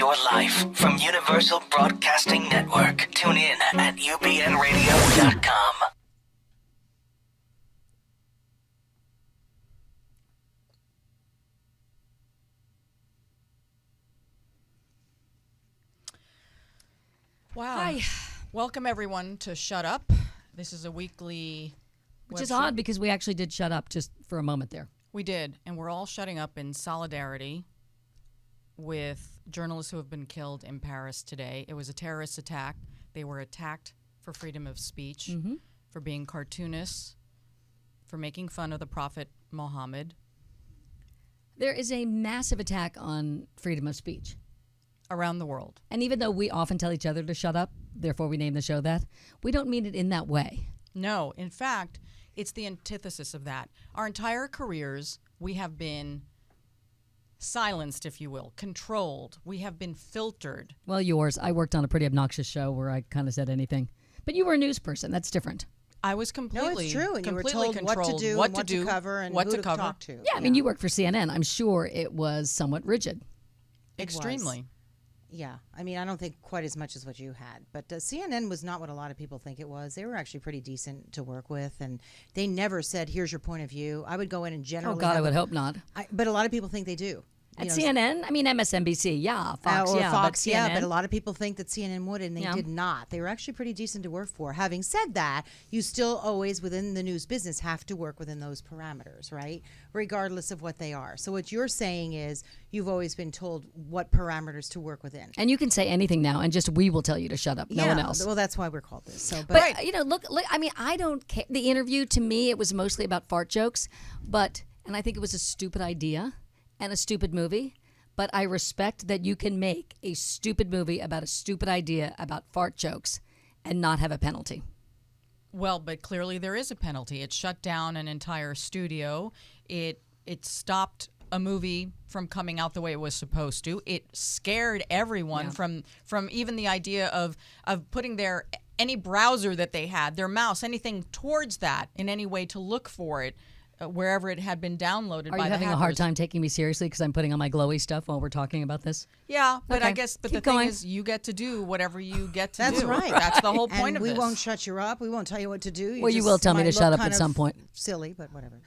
your life from Universal Broadcasting Network. Tune in at ubnradio.com. Wow. Hi. Welcome, everyone, to Shut Up. This is a weekly... Which is odd because we actually did shut up just for a moment there. We did, and we're all shutting up in solidarity with journalists who have been killed in Paris today. It was a terrorist attack. They were attacked for freedom of speech, for being cartoonists, for making fun of the Prophet Muhammad. There is a massive attack on freedom of speech. Around the world. And even though we often tell each other to shut up, therefore we name the show that, we don't mean it in that way. No. In fact, it's the antithesis of that. Our entire careers, we have been silenced, if you will, controlled. We have been filtered. Well, yours. I worked on a pretty obnoxious show where I kind of said anything. But you were a news person. That's different. I was completely No, it's true. And you were completely told what to controlled, do, what and to what do, to cover, and what who to to talk to. Yeah, I mean, you worked for CNN. I'm sure it was somewhat rigid. Extremely. Yeah. I mean, I don't think quite as much as what you had. But CNN was not what a lot of people think it was. They were actually pretty decent to work with. And they never said, here's your point of view. I would go in and generally... Oh, God, I would hope not. But a lot of people think they do. At CNN? I mean, MSNBC, yeah. Fox, or yeah. Fox, but yeah. CNN? But a lot of people think that CNN would, and they did not. They were actually pretty decent to work for. Having said that, you still always, within the news business, have to work within those parameters, right? Regardless of what they are. So what you're saying is you've always been told what parameters to work within. And you can say anything now, and just we will tell you to shut up. No one else. Well, that's why we're called this. So, But you know, look. I mean, I don't care. The interview, to me, it was mostly about fart jokes, and I think it was a stupid idea and a stupid movie. But I respect that you can make a stupid movie about a stupid idea about fart jokes and not have a penalty. Well, but clearly there is a penalty. It shut down an entire studio. It stopped a movie from coming out the way it was supposed to. It scared everyone from even the idea of putting any browser that they had, their mouse, anything towards that in any way to look for it. Wherever it had been downloaded by the hackers. Are you having a hard time taking me seriously because I'm putting on my glowy stuff while we're talking about this? Yeah, but Okay. I guess, Keep the going. thing is, you get to do whatever you get to That's do. right. That's the whole point and of we this. won't shut you up. We won't tell you what to do. Well, you just will tell me might to shut look up at kind some of point. Silly, but whatever.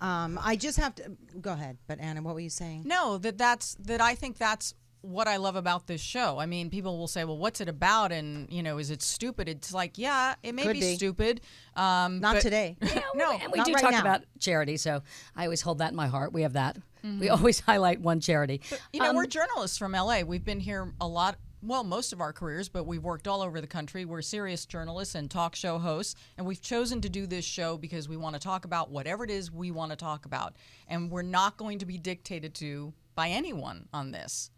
I just have to go ahead. But Anna, what were you saying? No, I think that's what I love about this show. I mean, people will say, well, what's it about? And, is it stupid? It's like, yeah, it may Could be be. stupid. Not today. No, and we not do right talk now. about charity, so I always hold that in my heart. We have that. We always highlight one charity. But, we're journalists from LA. We've been here a lot. Well, most of our careers, but we've worked all over the country. We're serious journalists and talk show hosts, and we've chosen to do this show because we want to talk about whatever it is we want to talk about, and we're not going to be dictated to by anyone on this.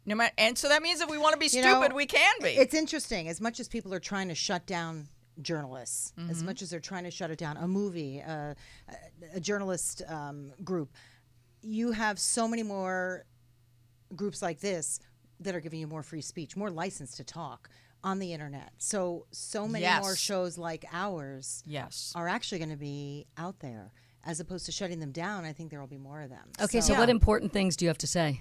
No matter, and so that means if we want to be stupid, we can be. It's interesting. As much as people are trying to shut down journalists, as much as they're trying to shut it down, a movie, a journalist group, you have so many more groups like this that are giving you more free speech, more license to talk on the internet. So many more shows like ours are actually going to be out there. As opposed to shutting them down, I think there will be more of them. Okay, so what important things do you have to say?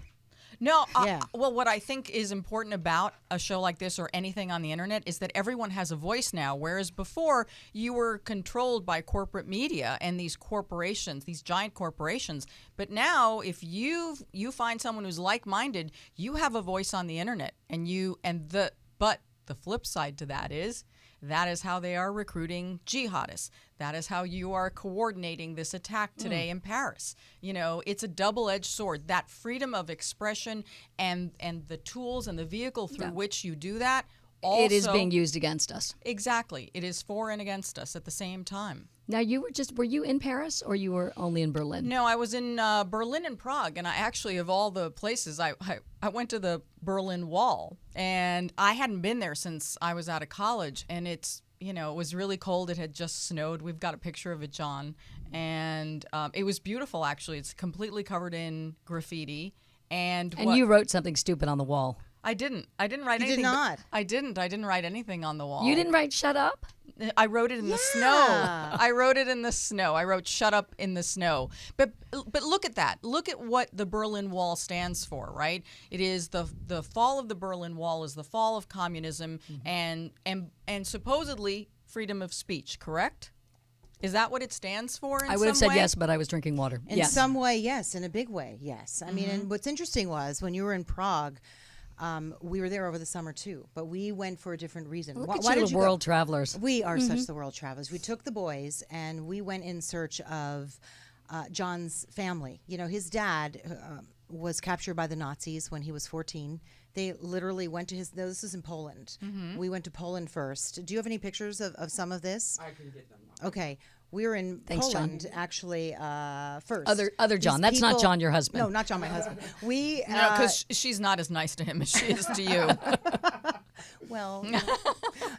No, well, what I think is important about a show like this or anything on the internet is that everyone has a voice now, whereas before you were controlled by corporate media and these corporations, these giant corporations. But now, if you find someone who's like-minded, you have a voice on the internet, but the flip side to that is how they are recruiting jihadists. That is how you are coordinating this attack today in Paris. It's a double-edged sword. That freedom of expression and the tools and the vehicle through which you do that also, it is being used against us. Exactly. It is for and against us at the same time. Now, were you in Paris or you were only in Berlin? No, I was in Berlin and Prague, and I actually, of all the places, I went to the Berlin Wall, and I hadn't been there since I was out of college, and it was really cold. It had just snowed. We've got a picture of it, John, and it was beautiful, actually. It's completely covered in graffiti. And you wrote something stupid on the wall. I didn't write You anything. did not. I didn't write anything on the wall. You didn't write "shut up"? I wrote it in the snow. I wrote it in the snow. I wrote "shut up" in the snow. But look at that. Look at what the Berlin Wall stands for, right? It is the fall of the Berlin Wall is the fall of communism and supposedly freedom of speech, correct? Is that what it stands for in I would have some said way? yes, but I was drinking water. In Yes. some way, yes. In a big way, yes. I mean, and what's interesting was when you were in Prague, we were there over the summer too, but we went for a different reason. Look Why at did you, you the go? world travelers. We are such the world travelers. We took the boys and we went in search of John's family. You know, his dad was captured by the Nazis when he was 14. They literally went to his. No, this is in Poland. We went to Poland first. Do you have any pictures of some of this? I can get them. Okay. We were in Thanks, John. Poland actually first. Other John. These That's not people- John, your husband. No, not John, my husband. We No, because she's not as nice to him as she is to you. well,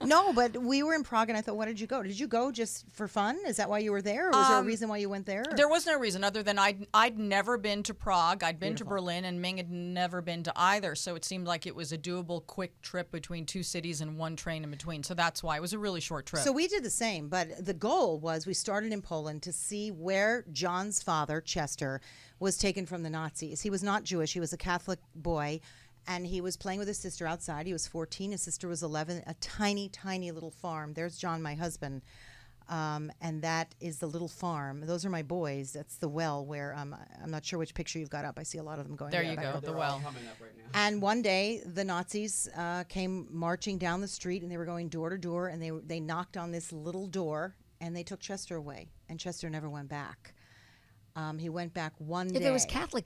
no, but we were in Prague, and I thought, why did you go? Did you go just for fun? Is that why you were there, or was there a reason why you went there? There was no reason other than I'd never been to Prague. I'd been to Berlin, and Ming had never been to either. So it seemed like it was a doable, quick trip between two cities and one train in between. So that's why it was a really short trip. So we did the same, but the goal was we started in Poland to see where John's father, Chester, was taken from the Nazis. He was not Jewish. He was a Catholic boy, and he was playing with his sister outside. He was 14. His sister was 11. A tiny, tiny little farm. There's John, my husband, and that is the little farm. Those are my boys. That's the well where I'm not sure which picture you've got up. I see a lot of them going there there. you Back go, up. the well. Coming up right now. And one day, the Nazis came marching down the street, and they were going door to door, and they knocked on this little door, and they took Chester away, and Chester never went back. He went back one day. If it was Catholic,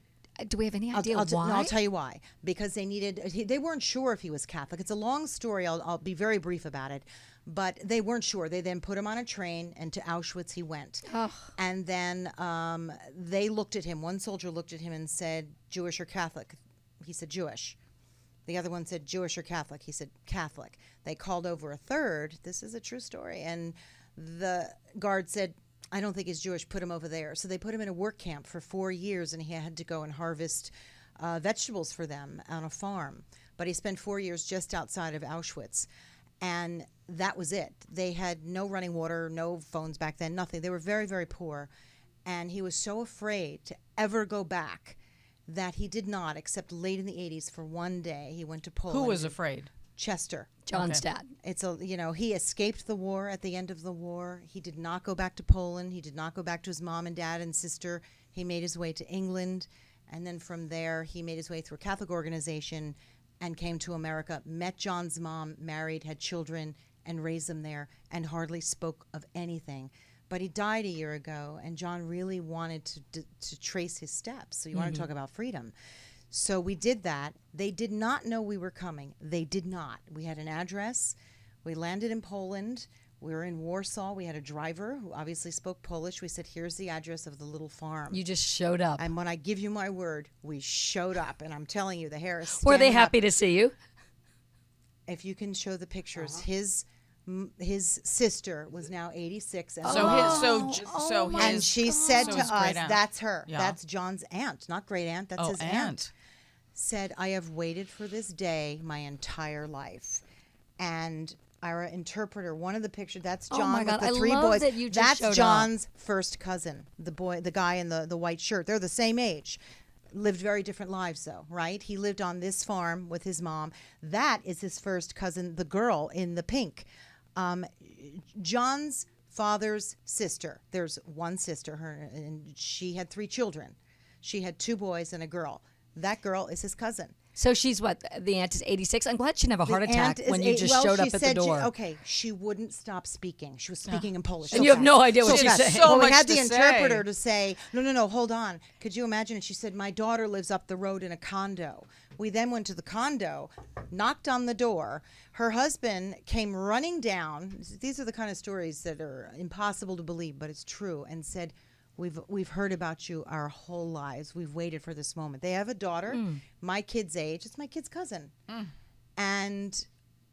do we have any idea why? No, I'll tell you why. Because they weren't sure if he was Catholic. It's a long story. I'll be very brief about it. But they weren't sure. They then put him on a train, and to Auschwitz he went. Ugh. And then they looked at him. One soldier looked at him and said, Jewish or Catholic? He said, Jewish. The other one said, Jewish or Catholic? He said, Catholic. They called over a third. This is a true story. And the guard said, I don't think he's Jewish, put him over there. So they put him in a work camp for 4 years, and he had to go and harvest vegetables for them on a farm. But he spent 4 years just outside of Auschwitz. And that was it. They had no running water, no phones back then, nothing. They were very, very poor. And he was so afraid to ever go back that he did not, except late in the 80s for one day. He went to Poland. Who was afraid? Chester. John's Okay. dad. It's he escaped the war at the end of the war. He did not go back to Poland. He did not go back to his mom and dad and sister. He made his way to England, and then from there he made his way through a Catholic organization and came to America, met John's mom, married, had children, and raised them there, and hardly spoke of anything. But he died a year ago, and John really wanted to trace his steps. So you want to talk about freedom. So we did that. They did not know we were coming. They did not. We had an address. We landed in Poland. We were in Warsaw. We had a driver who obviously spoke Polish. We said, here's the address of the little farm. You just showed up. And when I give you my word, we showed up. And I'm telling you, the hair is Were they standing up. happy to see you? If you can show the pictures, his sister was now 86. And and she said so to his us, great aunt. that's her. Yeah. That's John's aunt, not great aunt. That's his aunt. Said, I have waited for this day my entire life. And our interpreter, one of the pictures, that's Oh John my with God, the I 3 love boys. that you just That's showed up. John's first cousin, the guy in the white shirt. They're the same age. Lived very different lives, though, right? He lived on this farm with his mom. That is his first cousin, the girl in the pink. John's father's sister. There's one sister, and she had 3 children. She had 2 boys and a girl. That girl is his cousin. So she's what? The aunt is 86. I'm glad she didn't have a heart The attack aunt is when you just showed she up at the said door. she wouldn't stop speaking. She was speaking in Polish. And so you have fast. no idea what So she's fast. saying. So Well, we much had the to interpreter say. to say, no, hold on. Could you imagine? And she said, my daughter lives up the road in a condo. We then went to the condo, knocked on the door. Her husband came running down. These are the kind of stories that are impossible to believe, but it's true, and said, We've heard about you our whole lives. We've waited for this moment. They have a daughter, my kid's age. It's my kid's cousin. And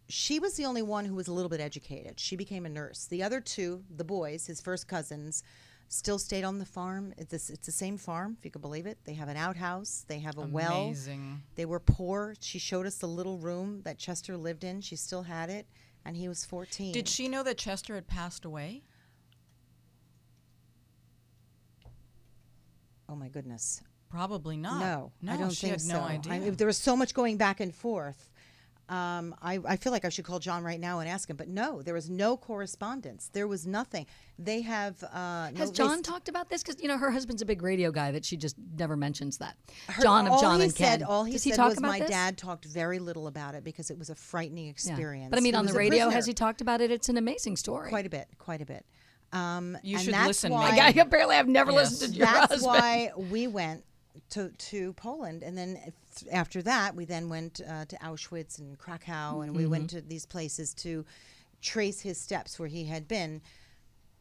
she was the only one who was a little bit educated. She became a nurse. The other 2, the boys, his first cousins, still stayed on the farm. It's the same farm, if you could believe it. They have an outhouse. They have a well. Amazing. They were poor. She showed us the little room that Chester lived in. She still had it, and he was 14. Did she know that Chester had passed away? Oh, my goodness. Probably not. No, I don't she think had so. no idea. There was so much going back and forth. I feel like I should call John right now and ask him, but no, there was no correspondence. There was nothing. They have. Has John talked about this? Because her husband's a big radio guy that she just never mentions that. All John he and Ken. said, all he Does said he talk was about my this? dad talked very little about it because it was a frightening experience. But I mean, He on was the a radio, has prisoner. he talked about it? It's an amazing story. Quite a bit. You and should that's listen, why, Megan. Apparently, I've never Yes. listened to your That's husband. why we went to Poland, and then after that, we then went to Auschwitz and Krakow, and we went to these places to trace his steps where he had been,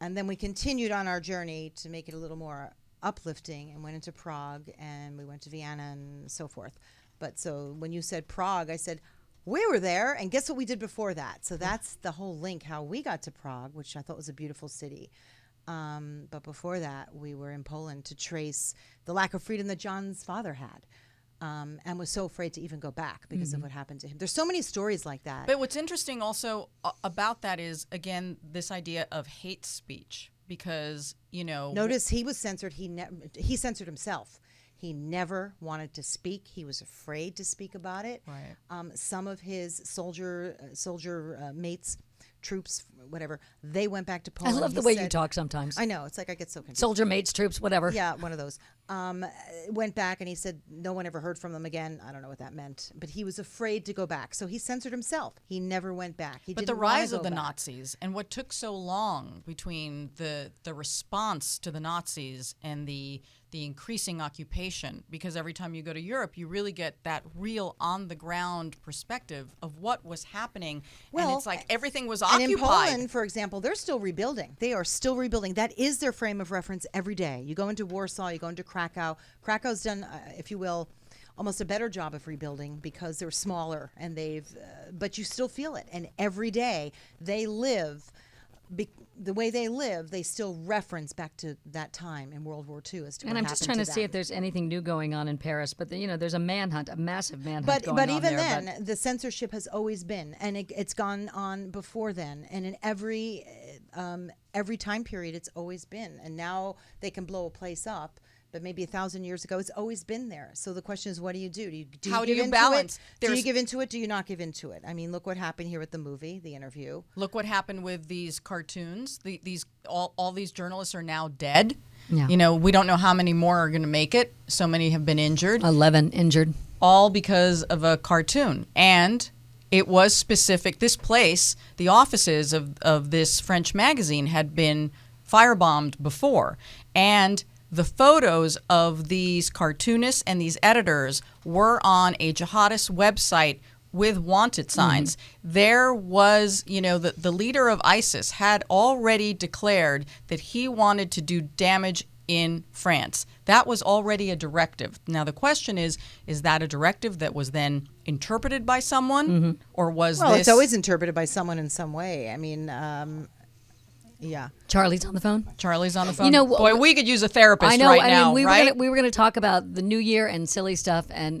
and then we continued on our journey to make it a little more uplifting, and went into Prague, and we went to Vienna, and so forth. But so when you said Prague, I said, we were there, and guess what we did before that? So that's the whole link, how we got to Prague, which I thought was a beautiful city. But before that, we were in Poland to trace the lack of freedom that John's father had, and was so afraid to even go back because of what happened to him. There's so many stories like that. But what's interesting also about that is, again, this idea of hate speech, because, Notice he was censored. He censored himself. He never wanted to speak. He was afraid to speak about it. Right. Some of his soldier mates, troops, whatever, they went back to I Poland. love the way you talk sometimes. I know. It's like I get so confused. Soldier mates, troops, whatever. Yeah, one of those. Went back and he said no one ever heard from them again. I don't know what that meant, but he was afraid to go back, so he censored himself. He never went back. But the rise of the Nazis and what took so long between the response to the Nazis and the increasing occupation, because every time you go to Europe, you really get that real on-the-ground perspective of what was happening. And it's like everything was occupied. And in Poland, for example, they're still rebuilding. They are still rebuilding. That is their frame of reference every day. You go into Warsaw, you go into Krakow. Krakow's done, if you will, almost a better job of rebuilding because they're smaller, and but you still feel it. And every day they live. The way they live, they still reference back to that time in World War II as to what And I'm happened just trying to see them. if there's anything new going on in Paris. But there's a manhunt, a massive manhunt going But on even there. then, the censorship has always been, and it's gone on before then, and in every time period, it's always been. And now they can blow a place up. But maybe 1,000 years ago, it's always been there. So the question is, what do you do? How do give you into balance? It? Do you give into it? Do you not give into it? I mean, look what happened here at the movie, The Interview. Look what happened with these cartoons. All these journalists are now dead. Yeah. We don't know how many more are going to make it. So many have been injured. 11 injured. All because of a cartoon. And it was specific. This place, the offices of this French magazine had been firebombed before. And the photos of these cartoonists and these editors were on a jihadist website with wanted signs. There was, the leader of ISIS had already declared that he wanted to do damage in France. That was already a directive. Now, the question is that a directive that was then interpreted by someone, or was Well, this... it's always interpreted by someone in some way. I mean, yeah. Charlie's on the phone. Charlie's on the phone. Boy, we could use a therapist I know. right I now, mean, right? we were going to talk about the New Year and silly stuff and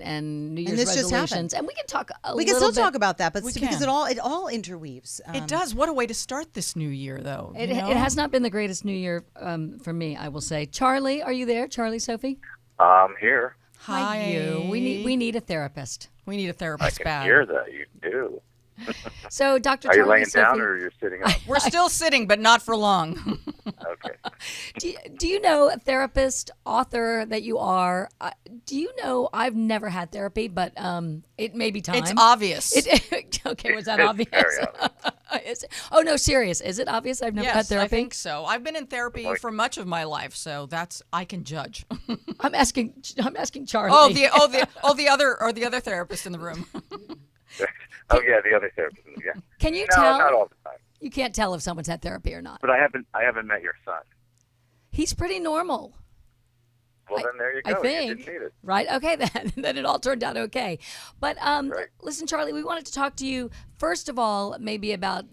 New Year's this just resolutions, happened. and we can talk. We can still bit. talk about that, but We because can. it all interweaves. It does. What a way to start this new year, though. It has not been the greatest New Year for me, I will say. Charlie, are you there? Charlie, Sophie? I'm here. Hi. You. We need a therapist. We need a I therapist can bad. hear that. You do. So, Dr. Are you Charlie, laying Sophie, down or you're sitting up? We're still sitting, but not for long. Okay. do you know a therapist, author that you are? Do you know I've never had therapy, but it may be time. It's obvious. Okay, was that It's obvious? very Oh no, serious. Is it obvious I've never had Yes, therapy? I think so. I've been in therapy for much of my life, so I can judge. I'm asking Charlie. the other therapist in the room. Oh yeah, the other therapist. Yeah. Can you No, tell? not all the time. You can't tell if someone's had therapy or not. But I haven't met your son. He's pretty normal. Well, then there you go. I You think, didn't need it. right? Okay, then it all turned out okay. But listen, Charlie, we wanted to talk to you first of all, maybe about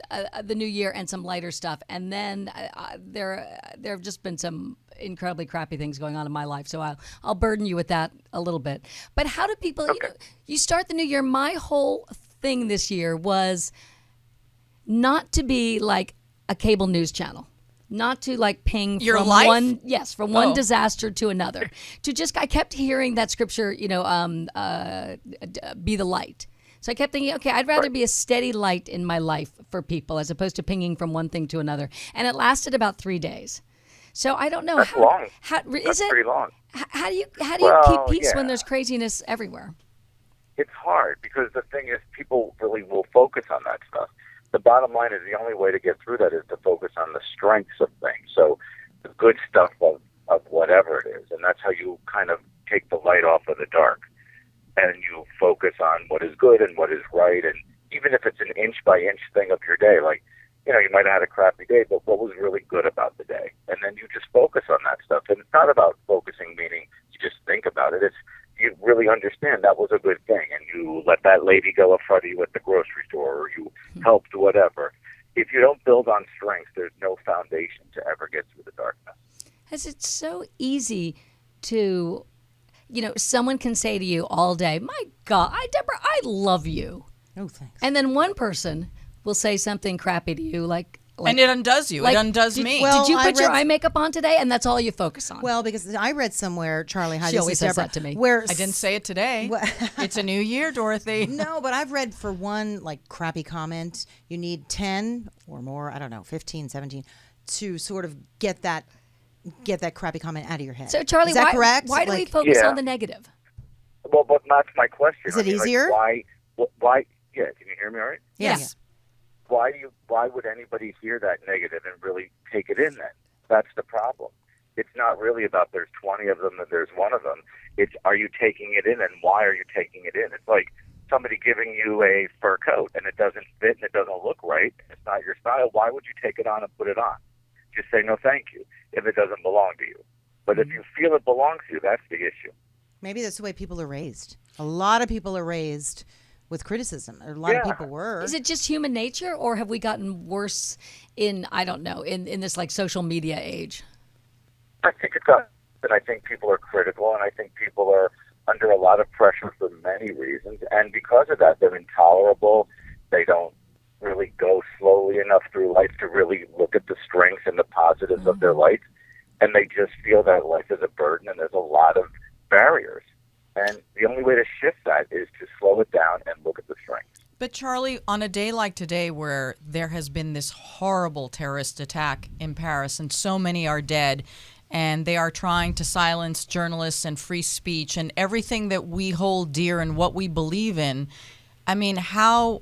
the new year and some lighter stuff, and then there have just been some incredibly crappy things going on in my life, so I'll burden you with that a little bit. But how do people? Okay. You start the new year. My whole thing this year was not to be like a cable news channel. Not to like ping Your from life? from one Oh. disaster to another. To just, I kept hearing that scripture, be the light. So I kept thinking, okay, I'd rather be a steady light in my life for people as opposed to pinging from one thing to another. And it lasted about 3 days. So I don't know That's long. Is it Pretty long. how do you Well, keep peace when yeah. there's craziness everywhere? It's hard because the thing is, people really will focus on that stuff. The bottom line is the only way to get through that is to focus on the strengths of things. So the good stuff of whatever it is. And that's how you kind of take the light off of the dark. And you focus on what is good and what is right. And even if it's an inch by inch thing of your day, like, you might have had a crappy day, but what was really good about the day? And then you just focus on that stuff. And it's not about focusing, meaning you just think about it. It's you really understand that was a good thing, and you let that lady go in front of you at the grocery store, or you helped whatever. If you don't build on strengths, there's no foundation to ever get through the darkness. As it's so easy to, someone can say to you all day, my God, Deborah, I love you. Oh, thanks. And then one person will say something crappy to you like And it undoes you. like, it undoes me. well, did you I put your read- eye makeup on today? And that's all you focus on. Well, because I read somewhere, Charlie, hi, She this always is says Deborah, that to me. where I didn't say it today. What- It's a new year, Dorothy. No, but I've read for one crappy comment, you need 10 or more, I don't know, 15, 17, to sort of get that crappy comment out of your head. so Charlie, is that why, correct? why do we focus Yeah. on the negative? Well, but that's my question. Is it easier? Why? Yeah, can you hear me all right? Yes. Why would anybody hear that negative and really take it in then? That's the problem. It's not really about there's 20 of them and there's one of them. It's are you taking it in and why are you taking it in? It's like somebody giving you a fur coat and it doesn't fit and it doesn't look right. It's not your style. Why would you take it on and put it on? Just say no thank you if it doesn't belong to you. But if you feel it belongs to you, that's the issue. Maybe that's the way people are raised. A lot of people are raised with criticism. A lot of Yeah. people were. Is it just human nature, or have we gotten worse in, I don't know, in this social media age? I think it's up. And I think people are critical, and I think people are under a lot of pressure for many reasons. And because of that, they're intolerable. They don't really go slowly enough through life to really look at the strengths and the positives of their life. And they just feel that life is a burden, and there's a lot of barriers. And the only way to shift that is to slow it down and look at the strengths. But Charlie, on a day like today where there has been this horrible terrorist attack in Paris and so many are dead and they are trying to silence journalists and free speech and everything that we hold dear and what we believe in, I mean, how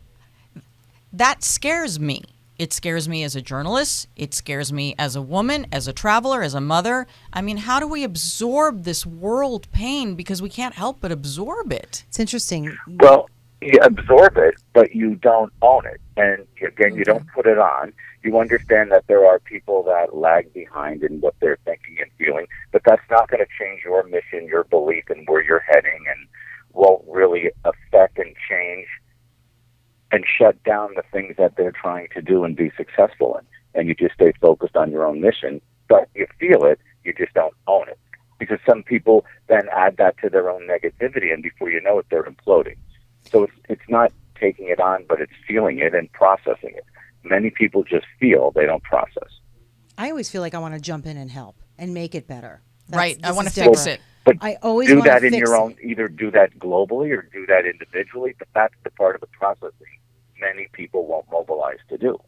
that scares me. It scares me as a journalist. It scares me as a woman, as a traveler, as a mother. I mean, how do we absorb this world pain because we can't help but absorb it? It's interesting. Well, you absorb it, but you don't own it. And again, you don't put it on. You understand that there are people that lag behind in what they're thinking and feeling, but that's not going to change your mission, your belief, and where you're heading, and won't really affect and change and shut down the things that they're trying to do and be successful in. And you just stay focused on your own mission, but you feel it, you just don't own it. Because some people then add that to their own negativity, and before you know it, they're imploding. So it's not taking it on, but it's feeling it and processing it. Many people just feel, they don't process. I always feel like I want to jump in and help and make it better. Right. I this want is to fix Deborah. it. But I always do want to that in fix your own, it. either do that globally or do that individually, but that's the part of the processing many people won't mobilize to do.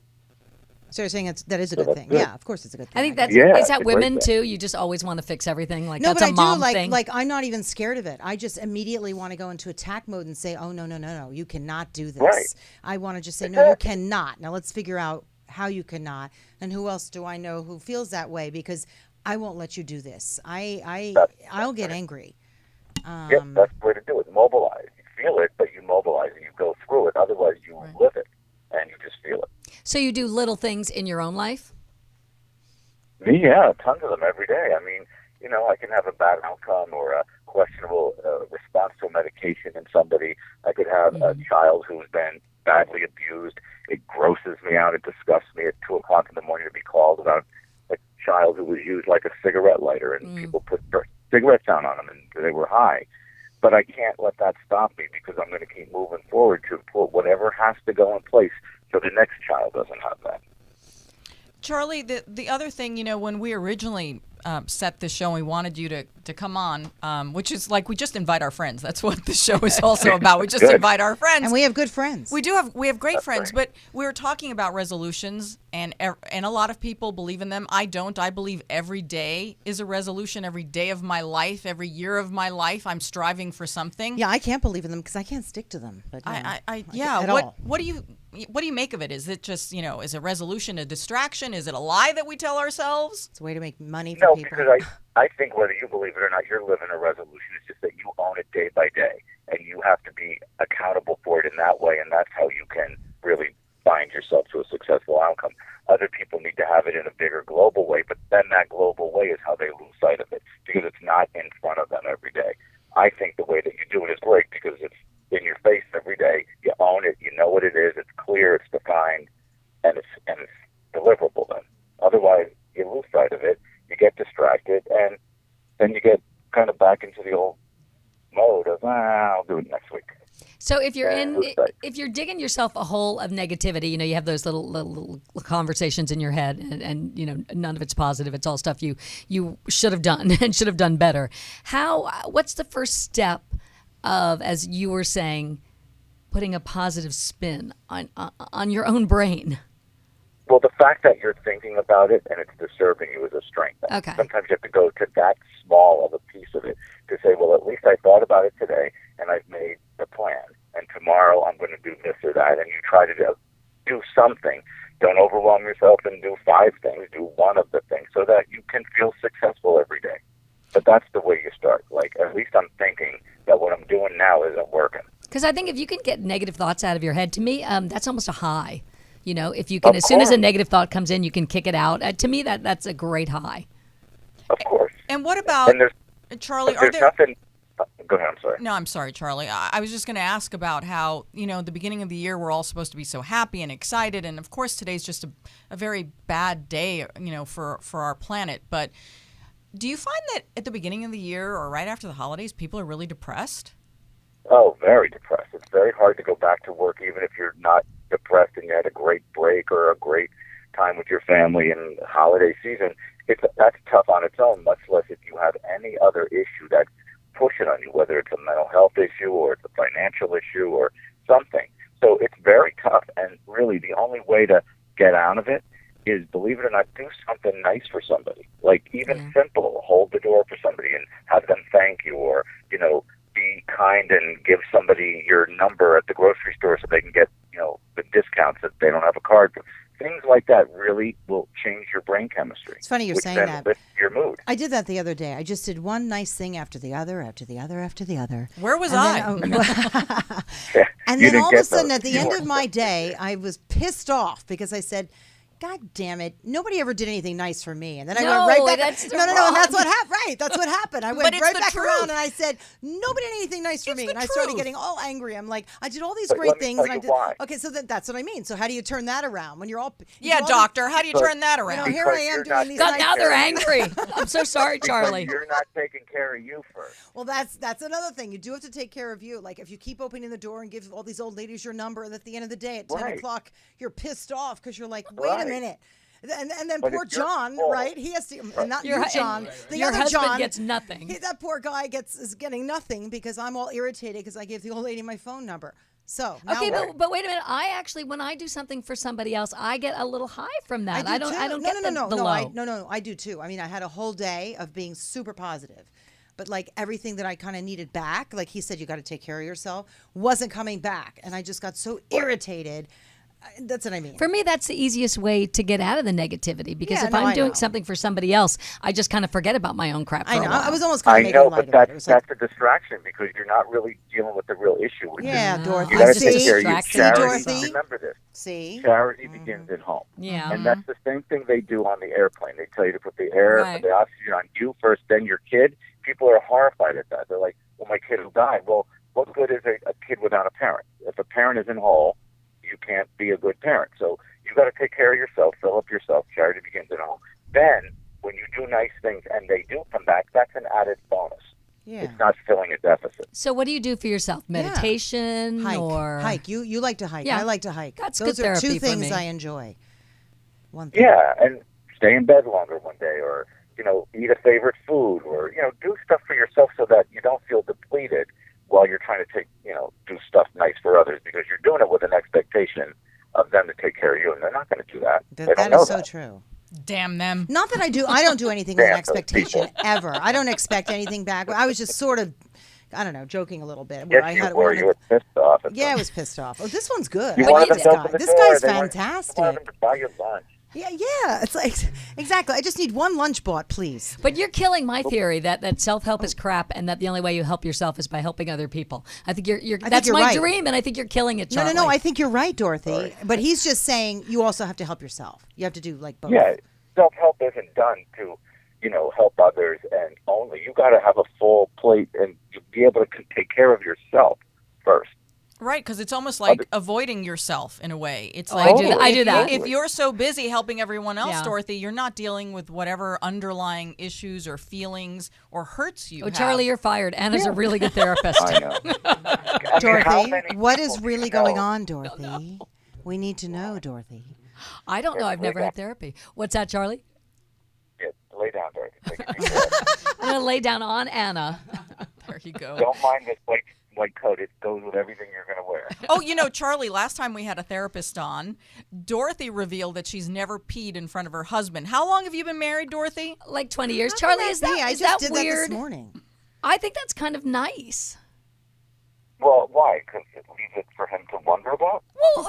So you're saying that is a So good that's thing. good. Yeah, of course it's a good thing. I think get that's, it. Yeah, is it's that a great women thing. too? You just always want to fix everything. Like No, that's but a I mom do thing. like I'm not even scared of it. I just immediately want to go into attack mode and say, "Oh no, you cannot do this." Right. I want to just say, "No, you cannot." Now let's figure out how you cannot, and who else do I know who feels that way? Because I won't let you do this. I'll get angry. Yep, that's the way to do it. Mobilize. You feel it, but you mobilize and you go through it. Otherwise, you live it and you just feel it. So you do little things in your own life? Me, yeah, tons of them every day. I mean, I can have a bad outcome or a questionable response to a medication in somebody. I could have a child who's been badly abused. It grosses me out. It disgusts me at 2 o'clock in the morning to be called about a child who was used like a cigarette lighter, and people put cigarettes down on them and they were high. But I can't let that stop me because I'm going to keep moving forward to put whatever has to go in place so the next child doesn't have that. Charlie, the other thing, when we originally set this show and we wanted you to come on, which is like we just invite our friends. That's what the show is also about. We just invite our friends. And we have good friends. We have great friends, but we were talking about resolutions, and a lot of people believe in them. I don't. I believe every day is a resolution. Every day of my life, every year of my life, I'm striving for something. Yeah, I can't believe in them because I can't stick to them. But What do you make of it? Is it just, is a resolution a distraction? Is it a lie that we tell ourselves? It's a way to make money for people. No, because I think whether you believe it or not, you're living a resolution. It's just that you own it day by day, and you have to be accountable for it in that way, and that's how you can really bind yourself to a successful outcome. Other people need to have it in a bigger global way, but then that global way is how they lose sight of it because it's not in front of them every day. I think the way that you do it is great because it's in your face every day. You own it. You know what it is. It's clear. It's defined, and it's deliverable. Then, otherwise, you lose sight of it. You get distracted, and then you get kind of back into the old mode of I'll do it next week. So if you're digging yourself a hole of negativity, you have those little conversations in your head, and none of it's positive. It's all stuff you should have done and should have done better. What's the first step of, as you were saying, putting a positive spin on your own brain? Well, the fact that you're thinking about it and it's disturbing you is a strength. Okay. Sometimes you have to go to that small of a piece of it to say, well, at least I thought about it today and I've made a plan. And tomorrow I'm going to do this or that. And you try to do something. Don't overwhelm yourself and do 5 things. Do one of the things so that you can feel successful every day. But that's the way you start. Like, at least I'm thinking that what I'm doing now isn't working. Because I think if you can get negative thoughts out of your head, to me, that's almost a high. If you can, as soon as a negative thought comes in, you can kick it out. To me, that's a great high. Of course. And what about, Charlie, are there... nothing... Go ahead, I'm sorry. No, I'm sorry, Charlie. I was just going to ask about how, the beginning of the year, we're all supposed to be so happy and excited. And, of course, today's just a very bad day, for our planet. But do you find that at the beginning of the year or right after the holidays, people are really depressed? Oh, very depressed. It's very hard to go back to work even if you're not depressed and you had a great break or a great time with your family in the holiday season. That's tough on its own, much less if you have any other issue that's pushing on you, whether it's a mental health issue or it's a financial issue or something. So it's very tough, and really the only way to get out of it is, believe it or not, do something nice for somebody. Like even simple, hold the door for somebody and have them thank you, or, be kind and give somebody your number at the grocery store so they can get, the discounts if they don't have a card. Things like that really will change your brain chemistry. It's funny you're saying then that. Lift your mood. I did that the other day. I just did one nice thing after the other, after the other, after the other. Where was I? And then all of a sudden, at the end of my day, I was pissed off because I said, God damn it! Nobody ever did anything nice for me, and then I went right back. That's no, and that's what happened. Right, that's what happened. I went right back truth. around, and I said, nobody did anything nice for me, and I started truth. getting all angry. I'm like, I did all these But great let me things, tell and I you did. why. Okay, so that's what I mean. So how do you turn that around when you're all? Yeah, doctor, how do you turn that around? Here I Because am you're doing not- these. God, nice now they're things. angry. I'm so sorry, Charlie. Because you're not taking care of you first. Well, that's another thing. You do have to take care of you. Like if you keep opening the door and give all these old ladies your number, and at the end of the day at 10 Right. o'clock, you're pissed off because you're like, wait a Right. minute. And then But poor it's your John, fault. right? He has to, and not Your you, hu- John. The Your other husband John gets nothing. That poor guy is getting nothing because I'm all irritated because I gave the old lady my phone number. So now Okay, what? but wait a minute. I actually, when I do something for somebody else, I get a little high from that. I don't too. get the low. No, I do too. I mean, I had a whole day of being super positive. But like everything that I kind of needed back, like he said, you got to take care of yourself, wasn't coming back. And I just got so irritated. That's what I mean. For me, that's the easiest way to get out of the negativity because Yeah, if no, I'm I doing know. something for somebody else, I just kind of forget about my own crap for I a know. while. I was almost kind I of making know, light but of it. It was like, that's a distraction because you're not really dealing with the real issue. Which yeah, is, Dorothy. you got to just take care of your distracted charity. Dorothy. Remember this. See? Charity begins at home. Yeah. And that's the same thing they do on the airplane. They tell you to put the air, Right. the oxygen on you first, then your kid. People are horrified at that. They're like, well, my kid will die. Well, what good is a kid without a parent? If a parent isn't whole, you can't be a good parent. So you got to take care of yourself, fill up yourself. Charity begins at home. Then, when you do nice things and they do come back, that's an added bonus. Yeah. It's not filling a deficit. So what do you do for yourself? Meditation Hike. or Hike. You like to hike. Yeah. I like to hike. That's Those good are two therapy for things me. I enjoy. One thing. Yeah, and stay in bed longer one day, or eat a favorite food, or do stuff for yourself so that you don't feel depleted while you're trying to do stuff nice for others, because you're doing it with an expectation of them to take care of you, and they're not going to do that. They don't That know is so that. true. Damn them. Not that I don't do anything with an Damn those expectation people. ever. I don't expect anything back. I was just sort of, I don't know, joking a little bit. Where Yes, I you had were. You were pissed off. At Yeah, I them. was pissed off. Oh, this one's good. You I wanted like them this to open guy. the This door. guy's They wanted fantastic. them to buy you lunch. Yeah. It's like exactly. I just need one lunch bought, please. But you're killing my theory that self-help is crap and that the only way you help yourself is by helping other people. I think that's you're my right. dream, and I think you're killing it, Charlie. No. I think you're right, Dorothy. But he's just saying you also have to help yourself. You have to do like both. Yeah, self-help isn't done to, help others and only. You got to have a full plate and be able to take care of yourself first. Right, because it's almost like avoiding yourself in a way. It's Oh, like I do that. If you're so busy helping everyone else, Yeah. Dorothy, you're not dealing with whatever underlying issues or feelings or hurts you Oh, have. Charlie, you're fired. Anna's a really good therapist. I know. I mean, how Dorothy, many what people is do really you going know? on, Dorothy? We need to know, Dorothy. I don't know. I've never had therapy. What's that, Charlie? Yeah, lay down, Dorothy. Take a deep breath. I'm going to lay down on Anna. There you go. Don't mind this white coat. It goes with everything you're going to wear. Oh, Charlie, last time we had a therapist on, Dorothy revealed that she's never peed in front of her husband. How long have you been married, Dorothy? Like 20 years. Charlie, is that, I is just that did weird? that this morning. I think that's kind of nice. Well, why? Because it leaves it for him to wonder about? Well,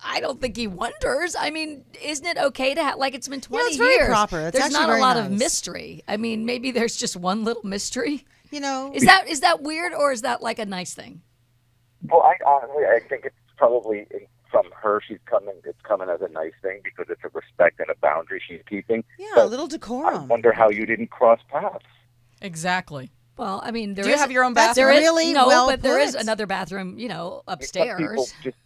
I don't think he wonders. I mean, isn't it okay to have, like, it's been 20 it's very years. proper. It's There's actually not a very lot of nice. mystery. I mean, maybe there's just one little mystery. You know, Is that weird, or is that like a nice thing? Well, I think it's probably from her. It's coming as a nice thing because it's a respect and a boundary she's keeping. yeah, But a little I decorum. wonder how you didn't cross paths. Exactly. Well, I mean, Do you have your own That's bathroom? There is really no, well but there is put. another bathroom, Some upstairs. people just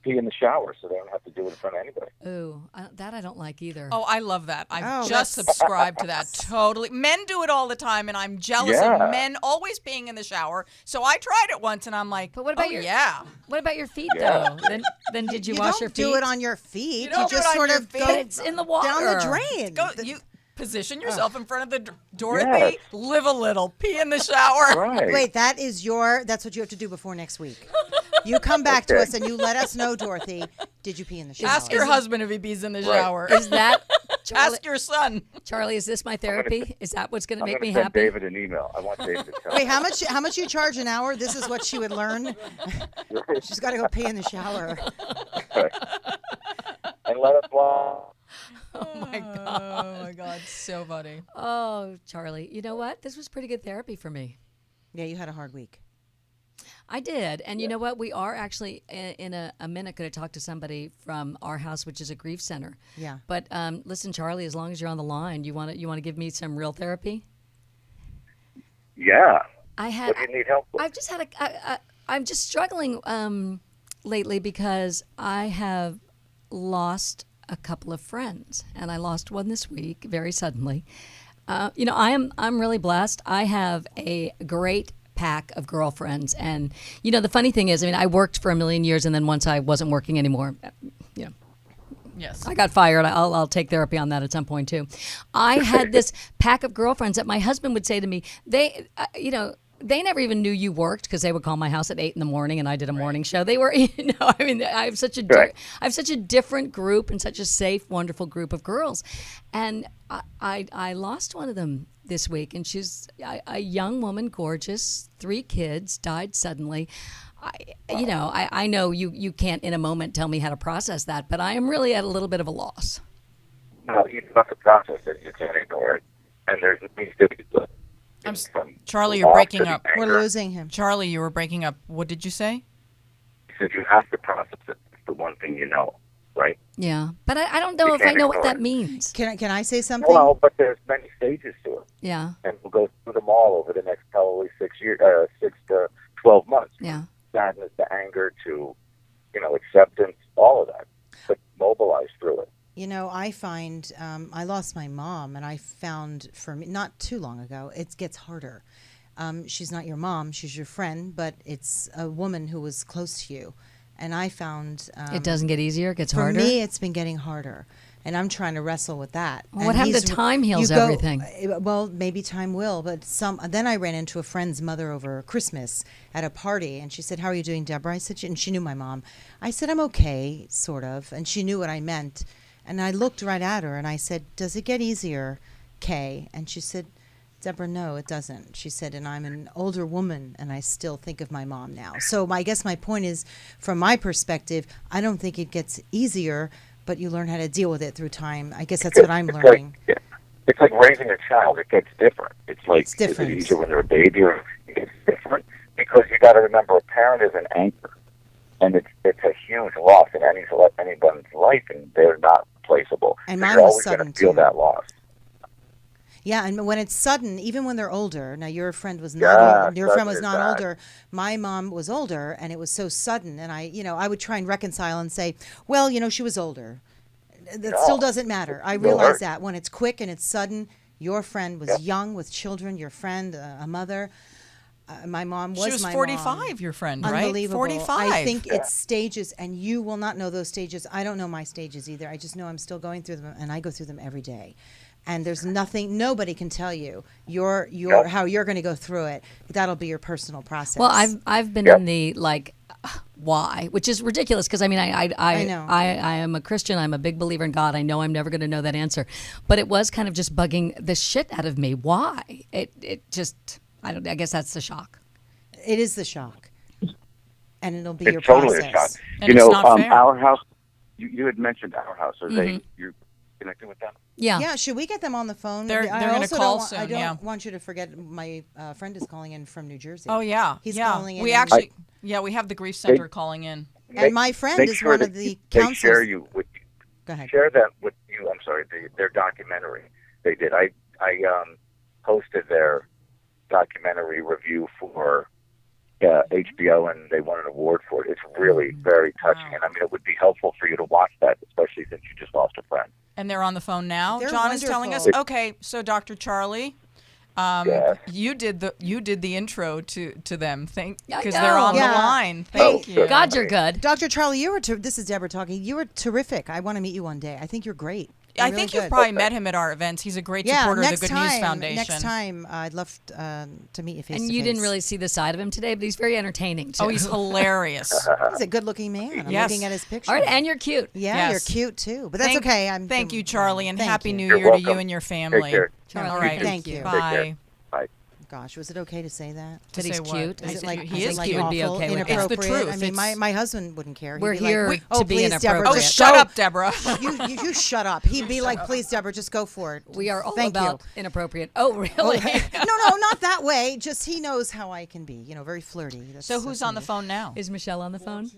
pee in the shower, so they don't have to do it in front of anybody. Ooh, that I don't like either. Oh, I love that. I've Oh, just that's- subscribed to that totally. Men do it all the time, and I'm jealous Yeah. of men always being in the shower. So I tried it once, and I'm like, But what about oh, your- yeah. What about your feet, Yeah. though? Then did you, You wash don't your feet? do it on your feet. You don't do just it on sort your of feet. go But it's in the water. down the drain. Go, you position yourself in front of the Dorothy. Yes. Live a little. Pee in the shower. Right. Wait, that's what you have to do before next week. You come back to Okay. us and you let us know, Dorothy, did you pee in the shower? Ask your husband if he pees in the Right. shower. Is that Charlie? Ask your son. Charlie, is this my therapy? Is that what's going to I'm make going me to send happy? David an email. I want David to tell Wait, me. how much you charge an hour? This is what she would learn. She's got to go pee in the shower. And let us blow. Oh my god. Oh my god. So funny. Oh, Charlie, you know what? This was pretty good therapy for me. Yeah, you had a hard week. I did, and you know what? We are actually in a minute going to talk to somebody from our house, which is a grief center. Yeah. But listen, Charlie, as long as you're on the line, you want to give me some real therapy? Yeah. I had. What do you need help with? I've just had I'm just struggling lately because I have lost a couple of friends, and I lost one this week very suddenly. I'm really blessed. I have a great pack of girlfriends, and the funny thing is, I mean, I worked for a million years, and then once I wasn't working anymore, Yes. I got fired. I'll take therapy on that at some point too. I had this pack of girlfriends that my husband would say to me, they never even knew you worked because they would call my house at 8 a.m. and I did a morning show. They were, I mean, I have such a different group and such a safe, wonderful group of girls. And I lost one of them this week, and she's a young woman, gorgeous, 3 kids, died suddenly. I know you can't in a moment tell me how to process that, but I am really at a little bit of a loss. No, you have to process it. You can't ignore it. And there's needs to be Charlie, you're breaking to the up. anger. We're losing him. Charlie, you were breaking up. What did you say? He said you have to process it. It's the one thing you know, right? Yeah, but I don't know You if I can't know what ignore that it. means. Can I say something? Well, but there's many stages to it. Yeah, And we'll go through them all over the next probably 6 to 12 months. yeah. Sadness to anger to, acceptance, all of that. But mobilize through it. I find I lost my mom, and I found for me not too long ago, it gets harder. She's not your mom; she's your friend, but it's a woman who was close to you. And I found It doesn't get easier; it gets for harder. me, it's been getting harder, and I'm trying to wrestle with that. Well, what And happened to he's- time heals you go- everything? Well, maybe time will, but Then I ran into a friend's mother over Christmas at a party, and she said, "How are you doing, Deborah?" I said, and she knew my mom. I said, "I'm okay, sort of," and she knew what I meant. And I looked right at her, and I said, "Does it get easier, Kay?" And she said, "Deborah, no, it doesn't." She said, "And I'm an older woman, and I still think of my mom now." So I guess my point is, from my perspective, I don't think it gets easier, but you learn how to deal with it through time. I guess that's what I'm learning. It's like raising a child. It gets different. It's like, It's different. is it easier when they're a baby, or it gets different? Because you got to remember, a parent is an anchor. And it's a huge loss in anyone's life, and they're not replaceable. And So mine you're was always going sudden, to feel too. that loss. Yeah, and when it's sudden, even when they're older. Now, your friend was Yeah, not. Your friend sudden was is not bad. older. My mom was older, and it was so sudden. And I would try and reconcile and say, well, she was older. That still doesn't matter. I It realize hurt. that when it's quick and it's sudden. Your friend was young with children. Your friend, a mother. My mom was She was my 45, mom. your friend, right? Unbelievable. 45. I think it's stages, and you will not know those stages. I don't know my stages either. I just know I'm still going through them, and I go through them every day. And there's nobody can tell you how you're going to go through it. That'll be your personal process. Well, I've been Yep. in the why, which is ridiculous because I mean I know. I am a Christian. I'm a big believer in God. I know I'm never going to know that answer, but it was kind of just bugging the shit out of me. Why? It just I guess that's the shock. It is the shock, and it'll be It's your totally process. a shock. And it's not fair. Our house, you had mentioned Our House. Are you're connected with them? Yeah. Yeah, should we get them on the phone? They're I gonna also call don't, soon, I don't yeah. want you to forget my friend is calling in from New Jersey. Oh, yeah. He's yeah. calling in. We and- actually, we have the Grief Center calling in. and my friend Make is sure one that of the they counselors. share you with Go ahead. share that with you. I'm sorry, their documentary they did. I hosted their documentary review for HBO, and they won an award for it. It's really very touching, Wow. and I mean, it would be helpful for you to watch that, especially since you just lost a friend. And they're on the phone now. They're John is telling us, wonderful. okay, so Dr. Charlie, Yes. you did the intro to them. I Because know. they're on Yeah. the line. Thank you. God, you're good. Dr. Charlie, this is Deborah talking. You were terrific. I want to meet you one day. I think you're great. I You're think really you've good. probably met him at our events. He's a great supporter of the Good News Foundation. Next time, I'd love to meet you face And to you face. didn't really see the side of him today, but he's very entertaining too. Oh, he's hilarious. He's a good-looking man. I'm Yes. looking at his picture. All right, and you're cute. yeah, you're Yes. cute too. But that's okay. Thank you, Charlie, and Thank Happy you. New You're Year to you welcome. and your family. Take care. Charlie, All right. Thank you. Take Bye. care. Bye. Gosh, was it okay to say that? That To he's say what? cute. Is Is it it like he is is it like cute. Would be awful, okay with that. It's the inappropriate? truth. I mean, It's- my husband wouldn't care. He'd We're be here like, to be please, inappropriate. Deborah, Oh, just shut go. up, Deborah. You shut up. He'd be like, please, Deborah, just go for it. We are all Thank about you. inappropriate. Oh, really? No, not that way. Just he knows how I can be. Very flirty. So who's on the phone now? Is Michelle on the phone?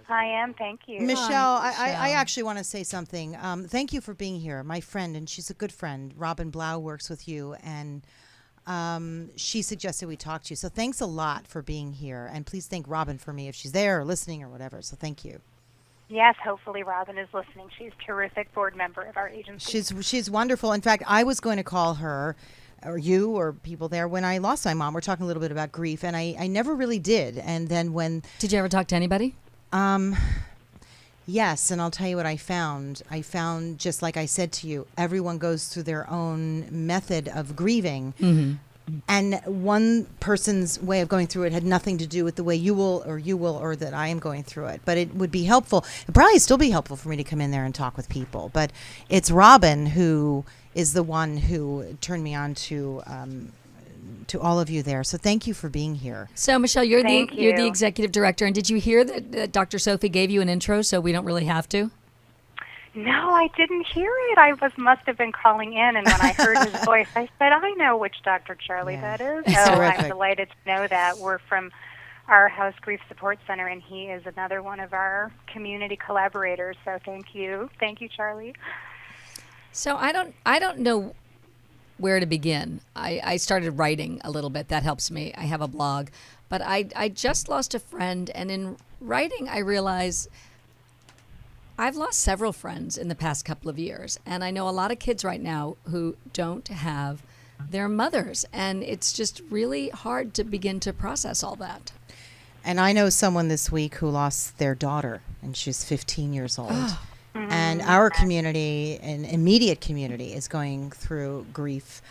I am, thank you. Michelle, I Michelle. actually want to say something. Thank you for being here. My friend, and she's a good friend, Robin Blau, works with you, and she suggested we talk to you. So thanks a lot for being here, and please thank Robin for me if she's there or listening or whatever. So thank you. Yes, hopefully Robin is listening. She's a terrific board member of our agency. She's wonderful. In fact, I was going to call her or you or people there when I lost my mom. We're talking a little bit about grief, and I never really did. And then when Did you ever talk to anybody? yes, and I'll tell you what I found. I found, just like I said to you, everyone goes through their own method of grieving. Mm-hmm. And one person's way of going through it had nothing to do with the way you will, or that I am going through it. But it would be helpful. It'd probably still be helpful for me to come in there and talk with people. But it's Robin who is the one who turned me on to to all of you there. So thank you for being here. So, Michelle, you're Thank you're the you. executive director, and did you hear that Dr. Sophie gave you an intro, so we don't really have to? No, I didn't hear it. Must have been calling in, and when I heard his voice, I said, I know which Dr. Charlie Yeah. that is. He's So terrific. I'm delighted to know that. We're from our House Grief Support Center, and he is another one of our community collaborators. So thank you. Thank you, Charlie. So I don't know where to begin. I started writing a little bit. That helps me. I have a blog. But I just lost a friend, and in writing I realize I've lost several friends in the past couple of years. And I know a lot of kids right now who don't have their mothers. And it's just really hard to begin to process all that. And I know someone this week who lost their daughter, and she's 15 years old. And our community, an immediate community, is going through grief,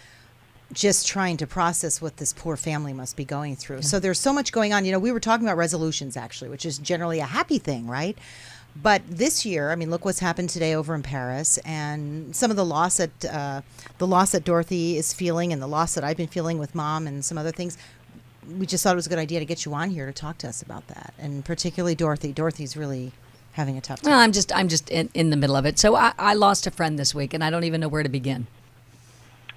just trying to process what this poor family must be going through. So there's so much going on. You know, we were talking about resolutions, actually, which is generally a happy thing, right? But this year, I mean, look what's happened today over in Paris, and some of the loss that Dorothy is feeling, and the loss that I've been feeling with Mom, and some other things. We just thought it was a good idea to get you on here to talk to us about that, and particularly Dorothy. Dorothy's really having a tough time. Well, I'm just in the middle of it. So I lost a friend this week, and I don't even know where to begin.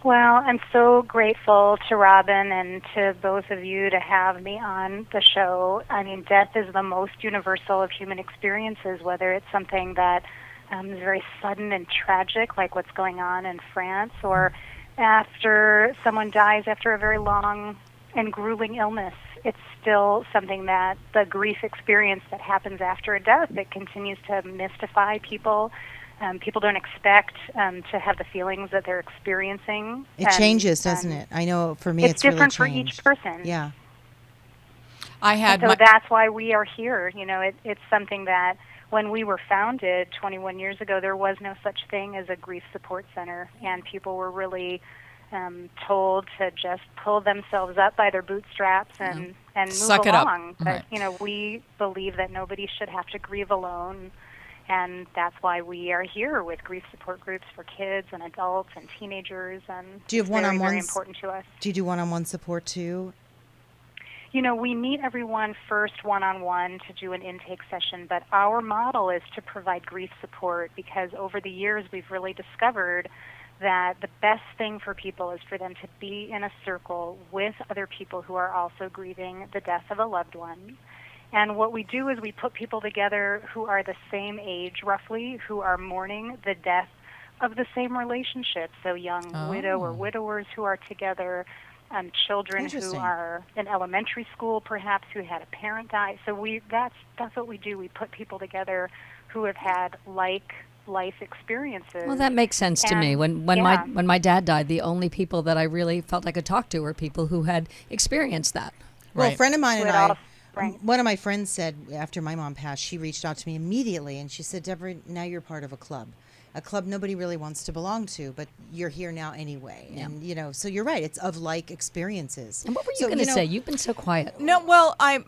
Well, I'm so grateful to Robin and to both of you to have me on the show. I mean, death is the most universal of human experiences, whether it's something that is very sudden and tragic, like what's going on in France, or after someone dies after a very long and grueling illness. It's still something that the grief experience that happens after a death, it continues to mystify people. People don't expect to have the feelings that they're experiencing. It changes, doesn't it? I know for me it's different really for changed. each person. Yeah. I had So that's why we are here. You know, it's something that when we were founded 21 years ago, there was no such thing as a grief support center, and people were really told to just pull themselves up by their bootstraps and move Suck it up. along. But, Right. you know, we believe that nobody should have to grieve alone, and that's why we are here with grief support groups for kids and adults and teenagers, and Do you have it's very, very one-on-ones? important to us. Do you do one-on-one support too? You know, we meet everyone first one-on-one to do an intake session, but our model is to provide grief support because over the years we've really discovered that the best thing for people is for them to be in a circle with other people who are also grieving the death of a loved one. And what we do is we put people together who are the same age, roughly, who are mourning the death of the same relationship. So young widow or widowers who are together, children who Interesting. are in elementary school, perhaps, who had a parent die. So that's what we do. We put people together who have had like life experiences. Well, that makes sense to me. And, When yeah. my dad died, the only people that I really felt I could talk to were people who had experienced that. Well, a Right. friend of mine and Would I, all spring. one of my friends said after my mom passed, she reached out to me immediately and she said, Deborah, now you're part of a club nobody really wants to belong to, but you're here now anyway. Yeah. And, you know, so you're right. It's of like experiences. And what were you So, going to know, say? You've been so quiet. No, well, I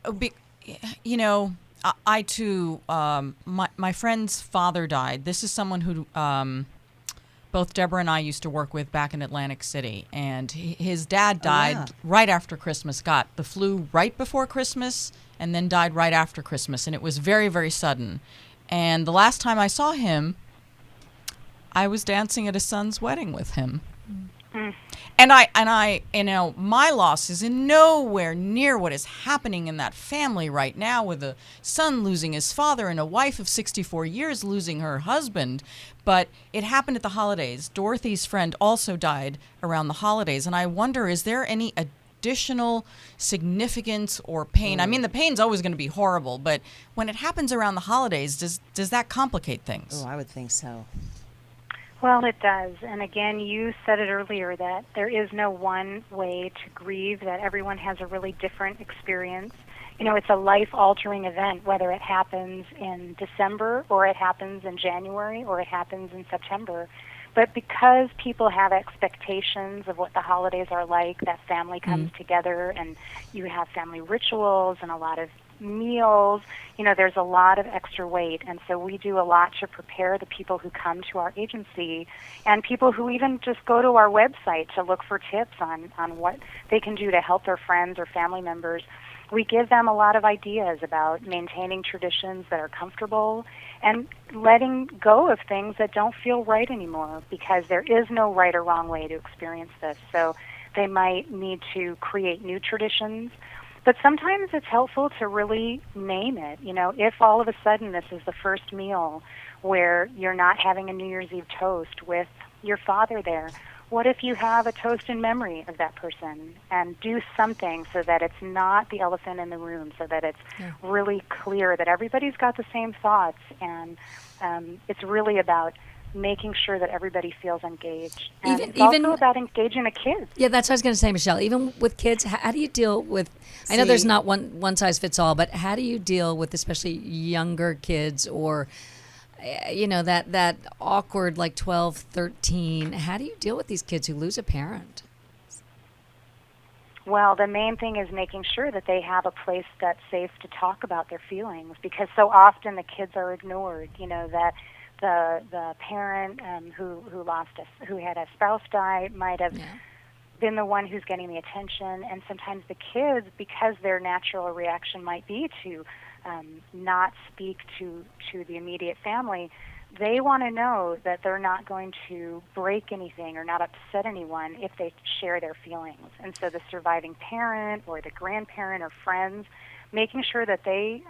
too, my friend's father died. This is someone who both Deborah and I used to work with back in Atlantic City. And his dad died yeah. right after Christmas, got the flu right before Christmas, and then died right after Christmas. And it was very, very sudden. And the last time I saw him, I was dancing at his son's wedding with him. And I, you know, my loss is in nowhere near what is happening in that family right now, with a son losing his father and a wife of 64 years losing her husband. But it happened at the holidays. Dorothy's friend also died around the holidays. And I wonder, is there any additional significance or pain? I mean, the pain's always going to be horrible, but when it happens around the holidays, does that complicate things? Oh, I would think so. Well, it does. And again, you said it earlier that there is no one way to grieve, that everyone has a really different experience. You know, it's a life-altering event, whether it happens in December or it happens in January or it happens in September. But because people have expectations of what the holidays are like, that family comes together and you have family rituals and a lot of meals, there's a lot of extra weight. And so we do a lot to prepare the people who come to our agency and people who even just go to our website to look for tips on what they can do to help their friends or family members. We give them a lot of ideas about maintaining traditions that are comfortable and letting go of things that don't feel right anymore, because there is no right or wrong way to experience this. So they might need to create new traditions, but sometimes it's helpful to really name it. If all of a sudden this is the first meal where you're not having a New Year's Eve toast with your father there, what if you have a toast in memory of that person and do something so that it's not the elephant in the room, so that it's really clear that everybody's got the same thoughts, and it's really about making sure that everybody feels engaged. And it's also about engaging the kids. Yeah, that's what I was going to say, Michelle. Even with kids, how do you deal with, I know there's not one size fits all, but how do you deal with especially younger kids, or that awkward, like 12, 13. How do you deal with these kids who lose a parent? Well, the main thing is making sure that they have a place that's safe to talk about their feelings, because so often the kids are ignored. That the parent who had a spouse die might have been the one who's getting the attention, and sometimes the kids, because their natural reaction might be to not speak to the immediate family, they want to know that they're not going to break anything or not upset anyone if they share their feelings. And so the surviving parent or the grandparent or friends, making sure that they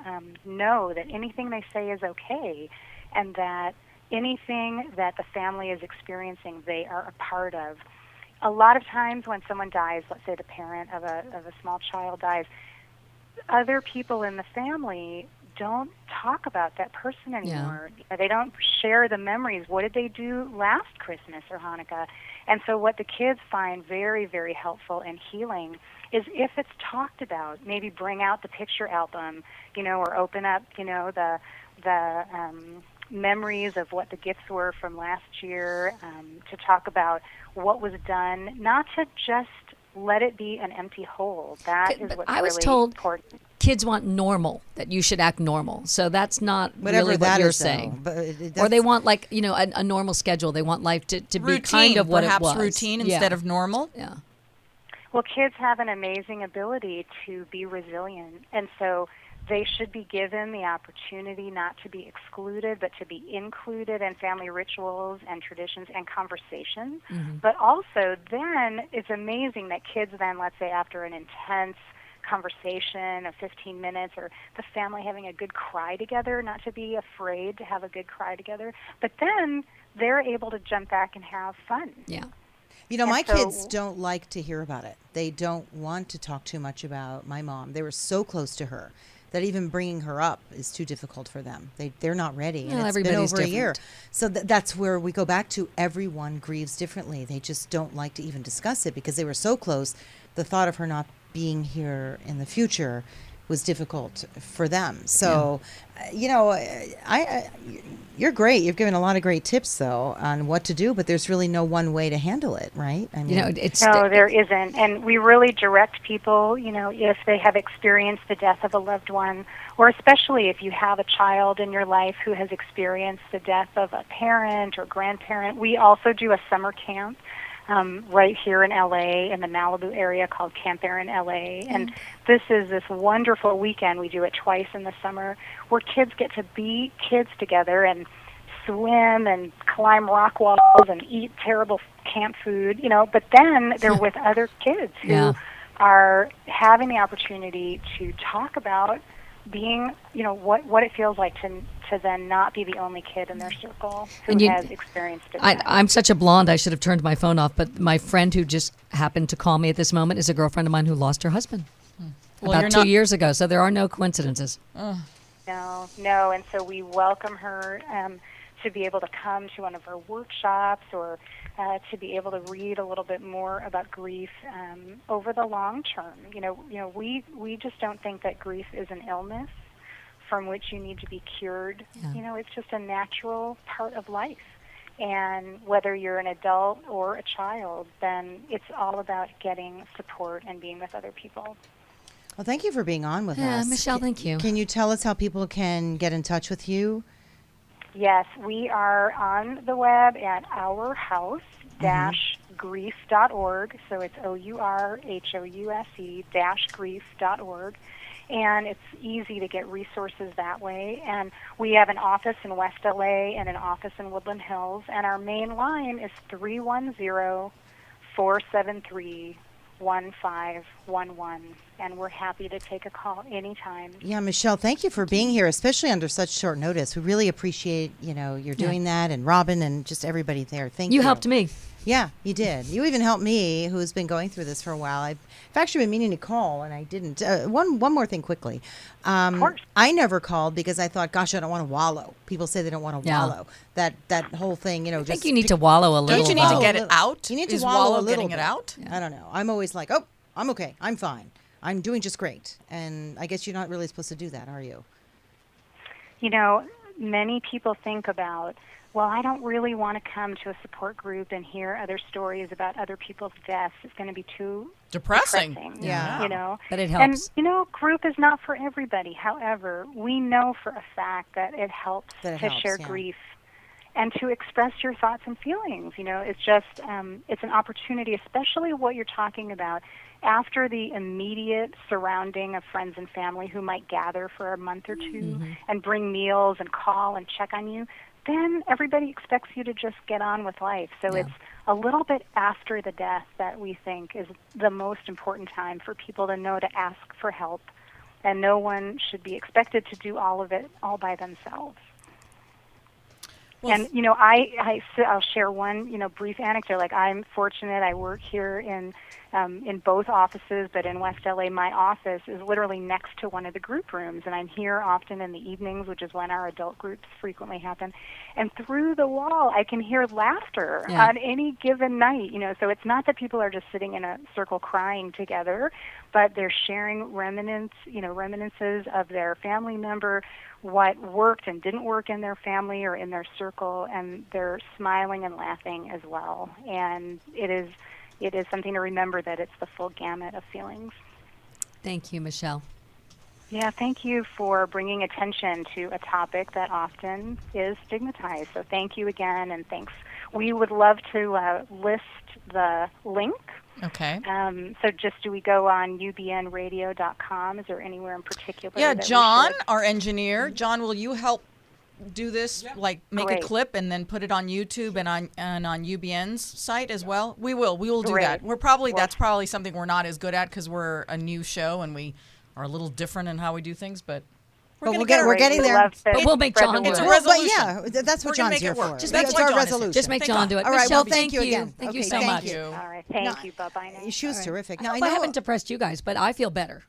know that anything they say is okay, and that anything that the family is experiencing, they are a part of. A lot of times when someone dies, let's say the parent of a small child dies, other people in the family don't talk about that person anymore. They don't share the memories. What did they do last Christmas or Hanukkah? And so what the kids find very, very helpful and healing is if it's talked about. Maybe bring out the picture album, or open up, the memories of what the gifts were from last year, to talk about what was done, not to just let it be an empty hole. That is what's I was really told important. Kids want normal, that you should act normal. So that's not Whatever really that what you're is, though. saying. But or they want a normal schedule. They want life to be kind of what it was. Perhaps routine instead of normal. Yeah. Well, kids have an amazing ability to be resilient, and so they should be given the opportunity not to be excluded, but to be included in family rituals and traditions and conversations. Mm-hmm. But also then it's amazing that kids then, let's say after an intense conversation of 15 minutes, or the family having a good cry together, not to be afraid to have a good cry together, but then they're able to jump back and have fun. Yeah. My kids don't like to hear about it. They don't want to talk too much about my mom. They were so close to her that even bringing her up is too difficult for them. They're not ready, and it's been over a year. So that's where we go back to everyone grieves differently. They just don't like to even discuss it because they were so close. The thought of her not being here in the future was difficult for them. So, you're great. You've given a lot of great tips, though, on what to do, but there's really no one way to handle it, right? I mean, no, there isn't. And we really direct people, if they have experienced the death of a loved one, or especially if you have a child in your life who has experienced the death of a parent or grandparent. We also do a summer camp right here in LA, in the Malibu area, called Camp Air in LA. And this is this wonderful weekend. We do it twice in the summer, where kids get to be kids together and swim and climb rock walls and eat terrible camp food, but then they're with other kids who are having the opportunity to talk about being, what it feels like to then not be the only kid in their circle who has experienced it. I'm such a blonde, I should have turned my phone off, but my friend who just happened to call me at this moment is a girlfriend of mine who lost her husband about 2 years ago, so there are no coincidences. No, and so we welcome her to be able to come to one of our workshops, or to be able to read a little bit more about grief over the long term. We just don't think that grief is an illness from which you need to be cured. It's just a natural part of life. And whether you're an adult or a child, then it's all about getting support and being with other people. Well, thank you for being on with Yeah, us. Michelle, thank you. Can you tell us how people can get in touch with you? Yes, we are on the web at ourhouse-grief.org. So it's OURHOUSE-grief.org. And it's easy to get resources that way. And we have an office in West LA and an office in Woodland Hills. And our main line is 310-473-1511. And we're happy to take a call anytime. Yeah, Michelle, thank you for being here, especially under such short notice. We really appreciate, you're doing that, and Robin and just everybody there. Thank you. You helped me. Yeah, you did. You even helped me, who's been going through this for a while. I've actually been meaning to call, and I didn't. One more thing quickly. Of course. I never called because I thought, gosh, I don't want to wallow. People say they don't want to Yeah. wallow. That whole thing, I think you need to wallow a little. Don't you need to wallow get a it little. out? You need to Is wallow a little getting bit. it out? I don't know. I'm always like, oh, I'm okay. I'm fine. I'm doing just great. And I guess you're not really supposed to do that, are you? Many people think about, well, I don't really want to come to a support group and hear other stories about other people's deaths. It's going to be too Depressing. Yeah. But it helps. And, group is not for everybody. However, we know for a fact that it helps That it to helps, share yeah. grief and to express your thoughts and feelings. It's just, it's an opportunity, especially what you're talking about, after the immediate surrounding of friends and family who might gather for a month or two and bring meals and call and check on you. Then everybody expects you to just get on with life. So it's a little bit after the death that we think is the most important time for people to know to ask for help. And no one should be expected to do all of it all by themselves. Well, And, I'll share one, brief anecdote. Like, I'm fortunate. I work here in both offices, but in West LA, my office is literally next to one of the group rooms, and I'm here often in the evenings, which is when our adult groups frequently happen. And through the wall, I can hear laughter on any given night. So it's not that people are just sitting in a circle crying together, but they're sharing reminiscences of their family member, what worked and didn't work in their family or in their circle, and they're smiling and laughing as well. And it is something to remember that it's the full gamut of feelings. Thank you, Michelle. Yeah, thank you for bringing attention to a topic that often is stigmatized. So thank you again, and thanks. We would love to list the link. Okay. So do we go on ubnradio.com? Is there anywhere in particular? Yeah, that we John, should- our engineer. John, will you help do this? Like make Great. a clip and then put it on YouTube and on UBN's site as well? We will do Great. that. That's probably something we're not as good at because we're a new show and we are a little different in how we do things, but But we're Great. getting We'd there. love to But we'll make spread John the do it's a it. word. resolution. But yeah, that's what We're gonna John's make it here work. for. Just It's that's why our John is here. resolution. Just make John do it. All right, Michelle, well, thank you again. Thank you Okay, so thank much. you. All right, thank you. Bye-bye now. She was terrific. I Now, hope I haven't depressed you guys, but I feel better.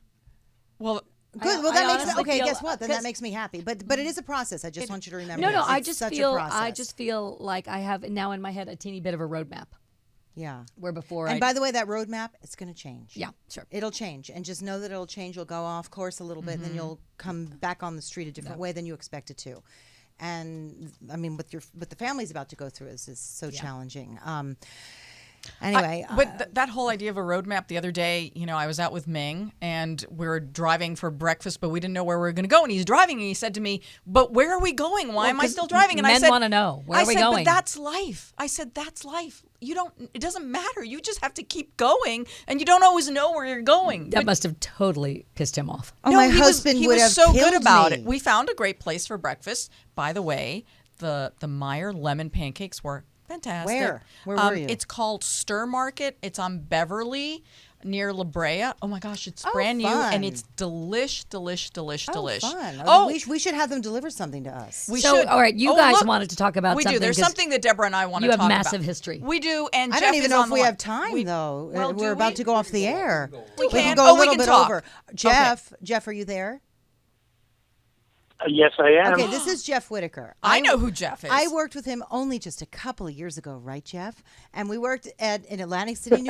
well, Good. Well, I that makes honestly okay. feel- Guess what? Then that 'cause- makes me happy. But it is a process. I just want you to remember. No, this. I It's just such a feel process. like I have now in my head a teeny bit of a roadmap Yeah. where before And by the way, that roadmap, it's going to change. yeah, sure. It'll change, and just know that it'll change. You'll go off course a little bit, and then you'll come back on the street a different way than you expected to. And I mean, what the family's about to go through is so challenging. Anyway, but that whole idea of a roadmap, the other day, I was out with Ming and we were driving for breakfast, but we didn't know where we were going to go. And he's driving and he said to me, but where are we going? Why am I 'cause still driving? And I men said, wanna know. Where are we I said, going? but that's life. I said, that's life. It doesn't matter. You just have to keep going and you don't always know where you're going. That must have totally pissed him off. oh, my he husband he would was have so killed good about me. it. We found a great place for breakfast. By the way, the Meyer lemon pancakes were fantastic. Where were you? It's called Stir Market. It's on Beverly near La Brea. Oh my gosh, it's brand new fun. and it's delish. Fun. Oh, we should have them deliver something to us. we So, should. all right, you Oh, guys look, wanted to talk about we something. do. There's 'cause something that Deborah and I want to you talk have about. massive history. We do, and I Jeff don't even is know on if the we line. have time though. Well, We're do about we? to go off the air. We can can. go Oh, a we little can bit talk. over. Jeff, are you there? Yes, I am. Okay, this is Jeff Whitaker. I know who Jeff is. I worked with him only just a couple of years ago, right, Jeff? And we worked in Atlantic City,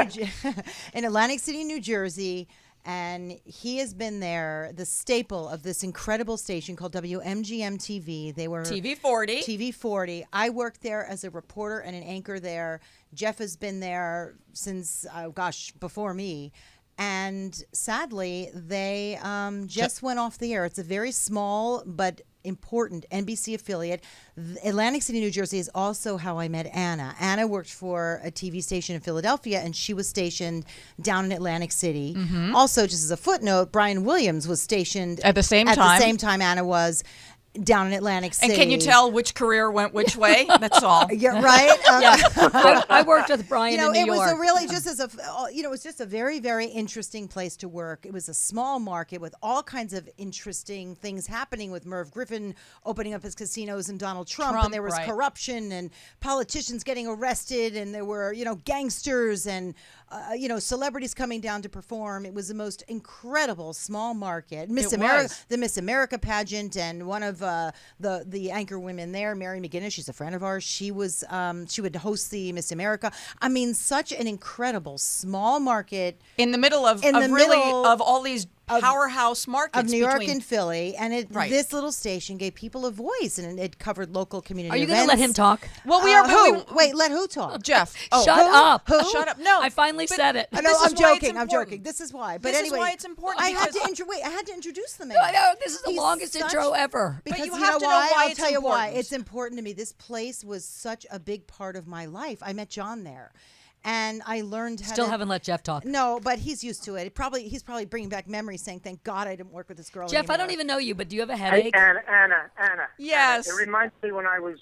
New Jersey, and he has been there, the staple of this incredible station called WMGM TV. They were TV40. TV40. I worked there as a reporter and an anchor there. Jeff has been there since, before me. And sadly, they just went off the air. It's a very small but important NBC affiliate. Atlantic City, New Jersey is also how I met Anna. Anna worked for a TV station in Philadelphia, and she was stationed down in Atlantic City. Also, just as a footnote, Brian Williams was stationed At the same time Anna was down in Atlantic City. And can you tell which career went which way? That's all. Yeah, right. I worked with Brian in New it York. was a really just as a it was just a very, very interesting place to work. It was a small market with all kinds of interesting things happening, with Merv Griffin opening up his casinos and Donald Trump, and there was corruption and politicians getting arrested, and there were gangsters and celebrities coming down to perform. It was the most incredible small market. The Miss America pageant, and one of the anchor women there, Mary McGinnis, she's a friend of ours. She would host the Miss America. I mean, such an incredible small market in the middle of all these powerhouse markets of New York and Philly, and this little station gave people a voice, and it covered local community Are you events. going to let him talk? Well, we are. Wait, let who talk? Jeff. Shut up. Who? Shut up. No, I finally said it. No, This is I'm why it's joking. I'm important. joking. This is why. But This anyway, is why it's important. I had because- to introduce the man. I know, this is the He's longest intro ever. Because you have to know why? why I'll it's tell you why. important. It's important to me. This place was such a big part of my life. I met John there, and I learned how Still to... haven't let Jeff talk. No, but he's used to it. He's probably bringing back memories, saying, "Thank God I didn't work with this girl." Jeff, I anymore." don't even know you, but do you have a Hey, headache? Anna. Yes. It reminds me when I was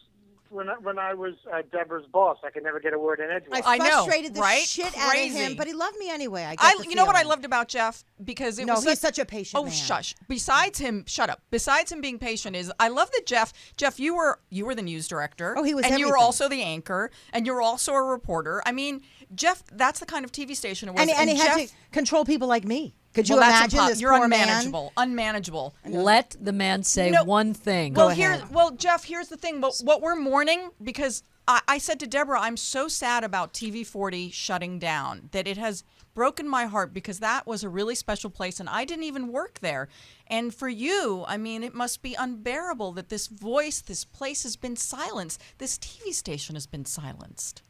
Deborah's boss. I could never get a word in edgewise. I know, frustrated the right? shit out of Crazy. him, but he loved me anyway. You know what I loved about Jeff? Because it was he's such a patient man. shush. Besides him, shut up. Besides him being patient, I love that Jeff, you were the news director. Oh, he was and you were everything. also the anchor, and you were also a reporter. I mean, Jeff, that's the kind of TV station it was. And he had Jeff, to control people like me. Could you well, that's imagine this You're poor unmanageable. Unmanageable. Let the man say one thing. Well, ahead. Jeff, here's the thing. What we're mourning, because I said to Deborah, I'm so sad about TV40 shutting down, that it has broken my heart, because that was a really special place, and I didn't even work there. And for you, I mean, it must be unbearable that this place has been silenced. This TV station has been silenced.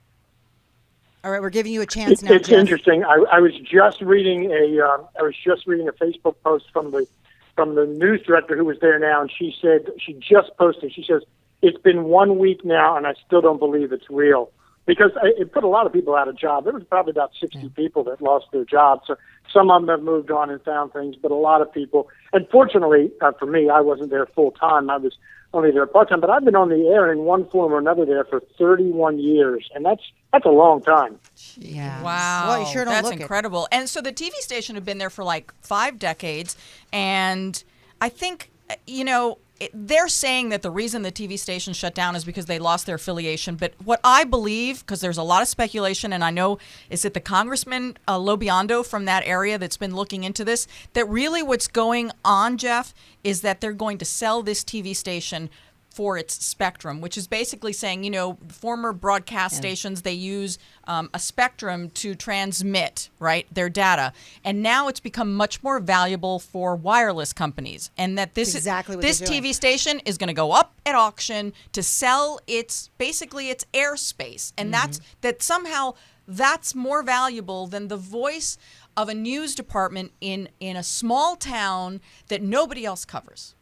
All right, we're giving you a chance now, It's Jeff. interesting. I was just reading a Facebook post from the news director who was there now, and she said she just posted. She says it's been 1 week now, and I still don't believe it's real, because it put a lot of people out of job. There was probably about 60 people that lost their jobs. So some of them have moved on and found things, but a lot of people. Unfortunately, for me, I wasn't there full time. I was only there part time, but I've been on the air in one form or another there for 31 years, and that's a long time. Yeah. Wow. Well, you sure don't That's look it. incredible. And so the TV station had been there for like 5 decades. And I think, they're saying that the reason the TV station shut down is because they lost their affiliation. But what I believe, because there's a lot of speculation, and I know, is it the Congressman Lobiondo from that area that's been looking into this, that really what's going on, Jeff, is that they're going to sell this TV station for its spectrum, which is basically saying, former broadcast stations, they use a spectrum to transmit, right, their data. And now it's become much more valuable for wireless companies. And that this TV station is going to go up at auction to sell its airspace. And that somehow that's more valuable than the voice of a news department in a small town that nobody else covers.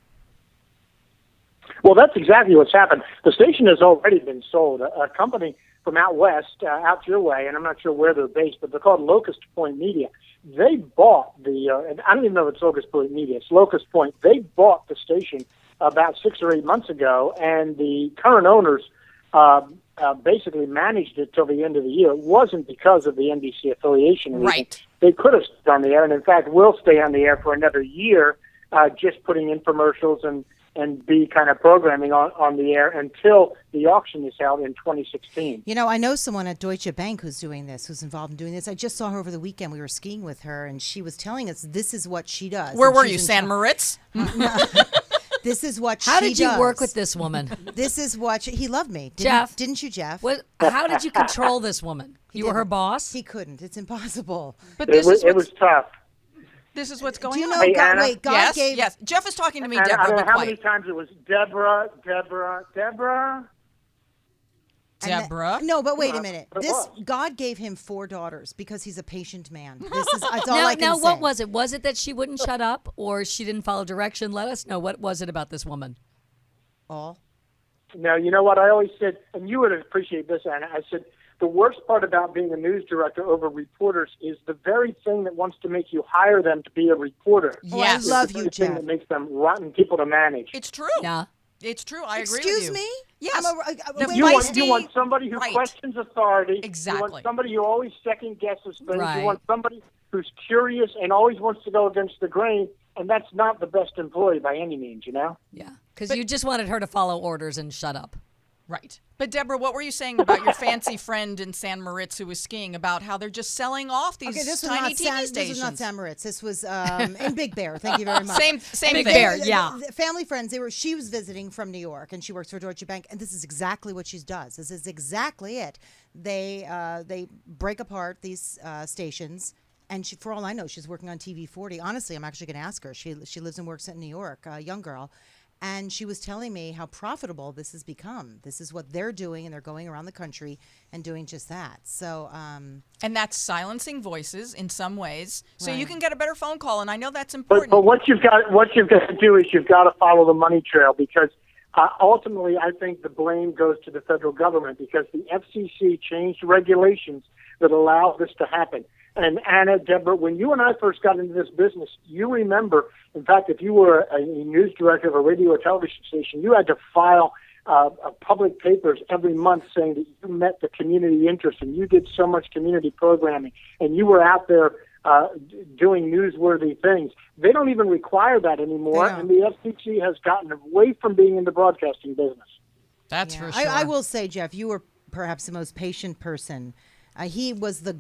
Well, that's exactly what's happened. The station has already been sold. A company from out west, out your way, and I'm not sure where they're based, but they're called Locust Point Media. They bought and I don't even know if it's Locust Point Media. It's Locust Point. They bought the station about 6 or 8 months ago, and the current owners basically managed it till the end of the year. It wasn't because of the NBC affiliation reason. Right. They could have stayed on the air, and in fact will stay on the air for another year, just putting infomercials and be kind of programming on the air until the auction is held in 2016. I know someone at Deutsche Bank who's involved in doing this. I just saw her over the weekend. We were skiing with her, and she was telling us this is what she does. Where And were she's you, in San charge. Moritz? This is what she does. How did you work with this woman? This is what he loved me. Jeff. Didn't you, Jeff? How did you control this woman? You were her boss? He couldn't. It's impossible. But It was tough. This is what's going Do you on. know, Hey, God, Anna? wait, God yes, gave... yes. Jeff is talking to me, And I Deborah. don't know But how many quiet. times it was Deborah. Deborah. No, but wait a minute. But it This was. God gave him 4 daughters because he's a patient man. This is that's all I can Now, say. what was it? Was it that she wouldn't shut up, or she didn't follow direction? Let us know. What was it about this woman? All. Now, you know what I always said, and you would appreciate this, Anna. I said, the worst part about being a news director over reporters is the very thing that wants to make you hire them to be a reporter. Yes. I love It's the you, very thing Jeff. that makes them rotten people to manage. It's true. Yeah. It's true. I agree Excuse with you. me? Yes. The The You feisty- want somebody who right. questions authority. You Exactly. want somebody who always second guesses things. Right. You want somebody who's curious and always wants to go against the grain. And that's not the best employee by any means, you know? Yeah. Because you just wanted her to follow orders and shut up. Right. But Deborah, what were you saying about your fancy friend in San Moritz who was skiing, about how they're just selling off these Okay, this was tiny not TV San, stations? This was not San Moritz. This was in Big Bear. Thank you very much. Same Big thing. Bear, yeah. The family friends. She was visiting from New York, and she works for Deutsche Bank. And this is exactly what she does. This is exactly it. They break apart these stations. And she, for all I know, she's working on TV 40. Honestly, I'm actually going to ask her. She lives and works in New York, a young girl. And she was telling me how profitable this has become. This is what they're doing, and they're going around the country and doing just that. So, And that's silencing voices in some ways, so you Right. can get a better phone call. And I know that's important. But what you've got to do is you've got to follow the money trail, because ultimately I think the blame goes to the federal government, because the FCC changed regulations that allow this to happen. And Anna, Deborah, when you and I first got into this business, you remember, in fact, if you were a news director of a radio or television station, you had to file public papers every month saying that you met the community interest and you did so much community programming and you were out there doing newsworthy things. They don't even require that anymore, They don't. and the FCC has gotten away from being in the broadcasting business. That's yeah. for sure. I will say, Jeff, you were perhaps the most patient person. He was the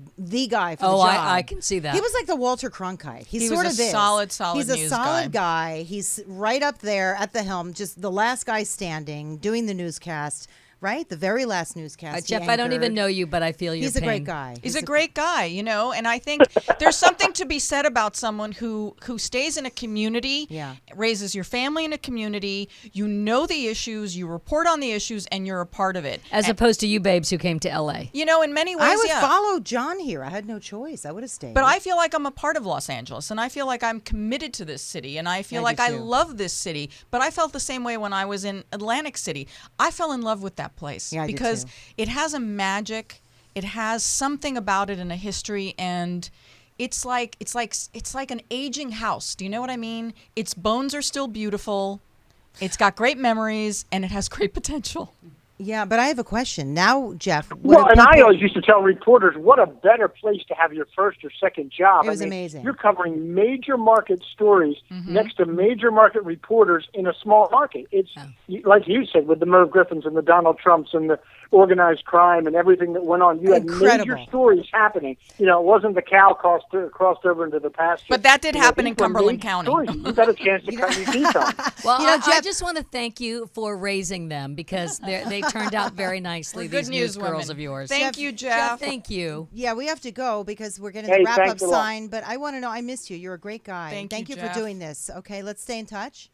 guy for the Oh, job. I can see that. He was like the Walter Cronkite. He was sort a of is. solid He's a news solid guy. He's right up there at the helm, just the last guy standing, doing the newscast. Right, the very last newscast. he Jeff, I don't even anchored. know you, but I feel your He's a pain. great guy. He's a great guy, you know, and I think there's something to be said about someone who stays in a community, Yeah. raises your family in a community, you know the issues, you report on the issues, and you're a part of it. As opposed to you babes who came to L.A. You know, in many ways, I would yeah. follow John here. I had no choice. I would have stayed. But I feel like I'm a part of Los Angeles, and I feel like I'm committed to this city, and I feel I like do I too. love this city. But I felt the same way when I was in Atlantic City. I fell in love with that place Yeah, I did because too. it has a magic, it has something about it and a history, and it's like an aging house. Do you know what I mean? Its bones are still beautiful. It's got great memories, and it has great potential. Yeah, but I have a question now, Jeff. what Well, do and I people- always used to tell reporters, what a better place to have your first or second job. It was amazing. You're covering major market stories Mm-hmm. next to major market reporters in a small market. It's like you said, with the Merv Griffins and the Donald Trumps and the organized crime and everything that went on. You had Incredible. major stories happening. You know, it wasn't the cow crossed over into the pasture. But that did You know, happen in these were Cumberland major County. stories. You got a chance to cut your teeth on. Well, You know, I Jeff- just want to thank you for raising them, because they turned out very nicely, We're good these news women. girls of yours. Thank you, Jeff. Thank you. Yeah, we have to go because we're getting Hey, the wrap-up thanks a lot. sign. But I want to know, I missed you. You're a great guy. Thank you, you Jeff. for doing this. Okay, let's stay in touch.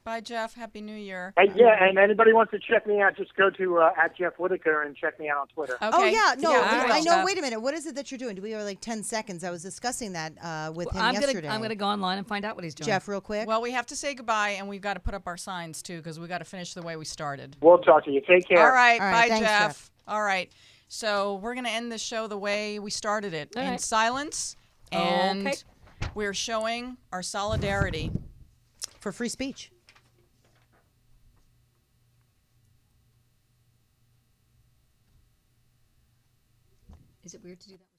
Bye, Jeff. Happy New Year. Hey, yeah, and anybody wants to check me out, just go to at Jeff Whitaker and check me out on Twitter. Okay. Oh, yeah. No, all I right, know. Jeff. Wait a minute. What is it that you're doing? Do we have like 10 seconds? I was discussing that with him I'm yesterday. gonna go online and find out what he's doing. Jeff, real quick. Well, we have to say goodbye, and we've got to put up our signs, too, because we've got to finish the way we started. We'll talk to you. Take care. All right. All Bye, right, thanks, Jeff. All right. So we're going to end the show the way we started it, All in right. silence, and Okay. we're showing our solidarity. For free speech. Is it weird to do that?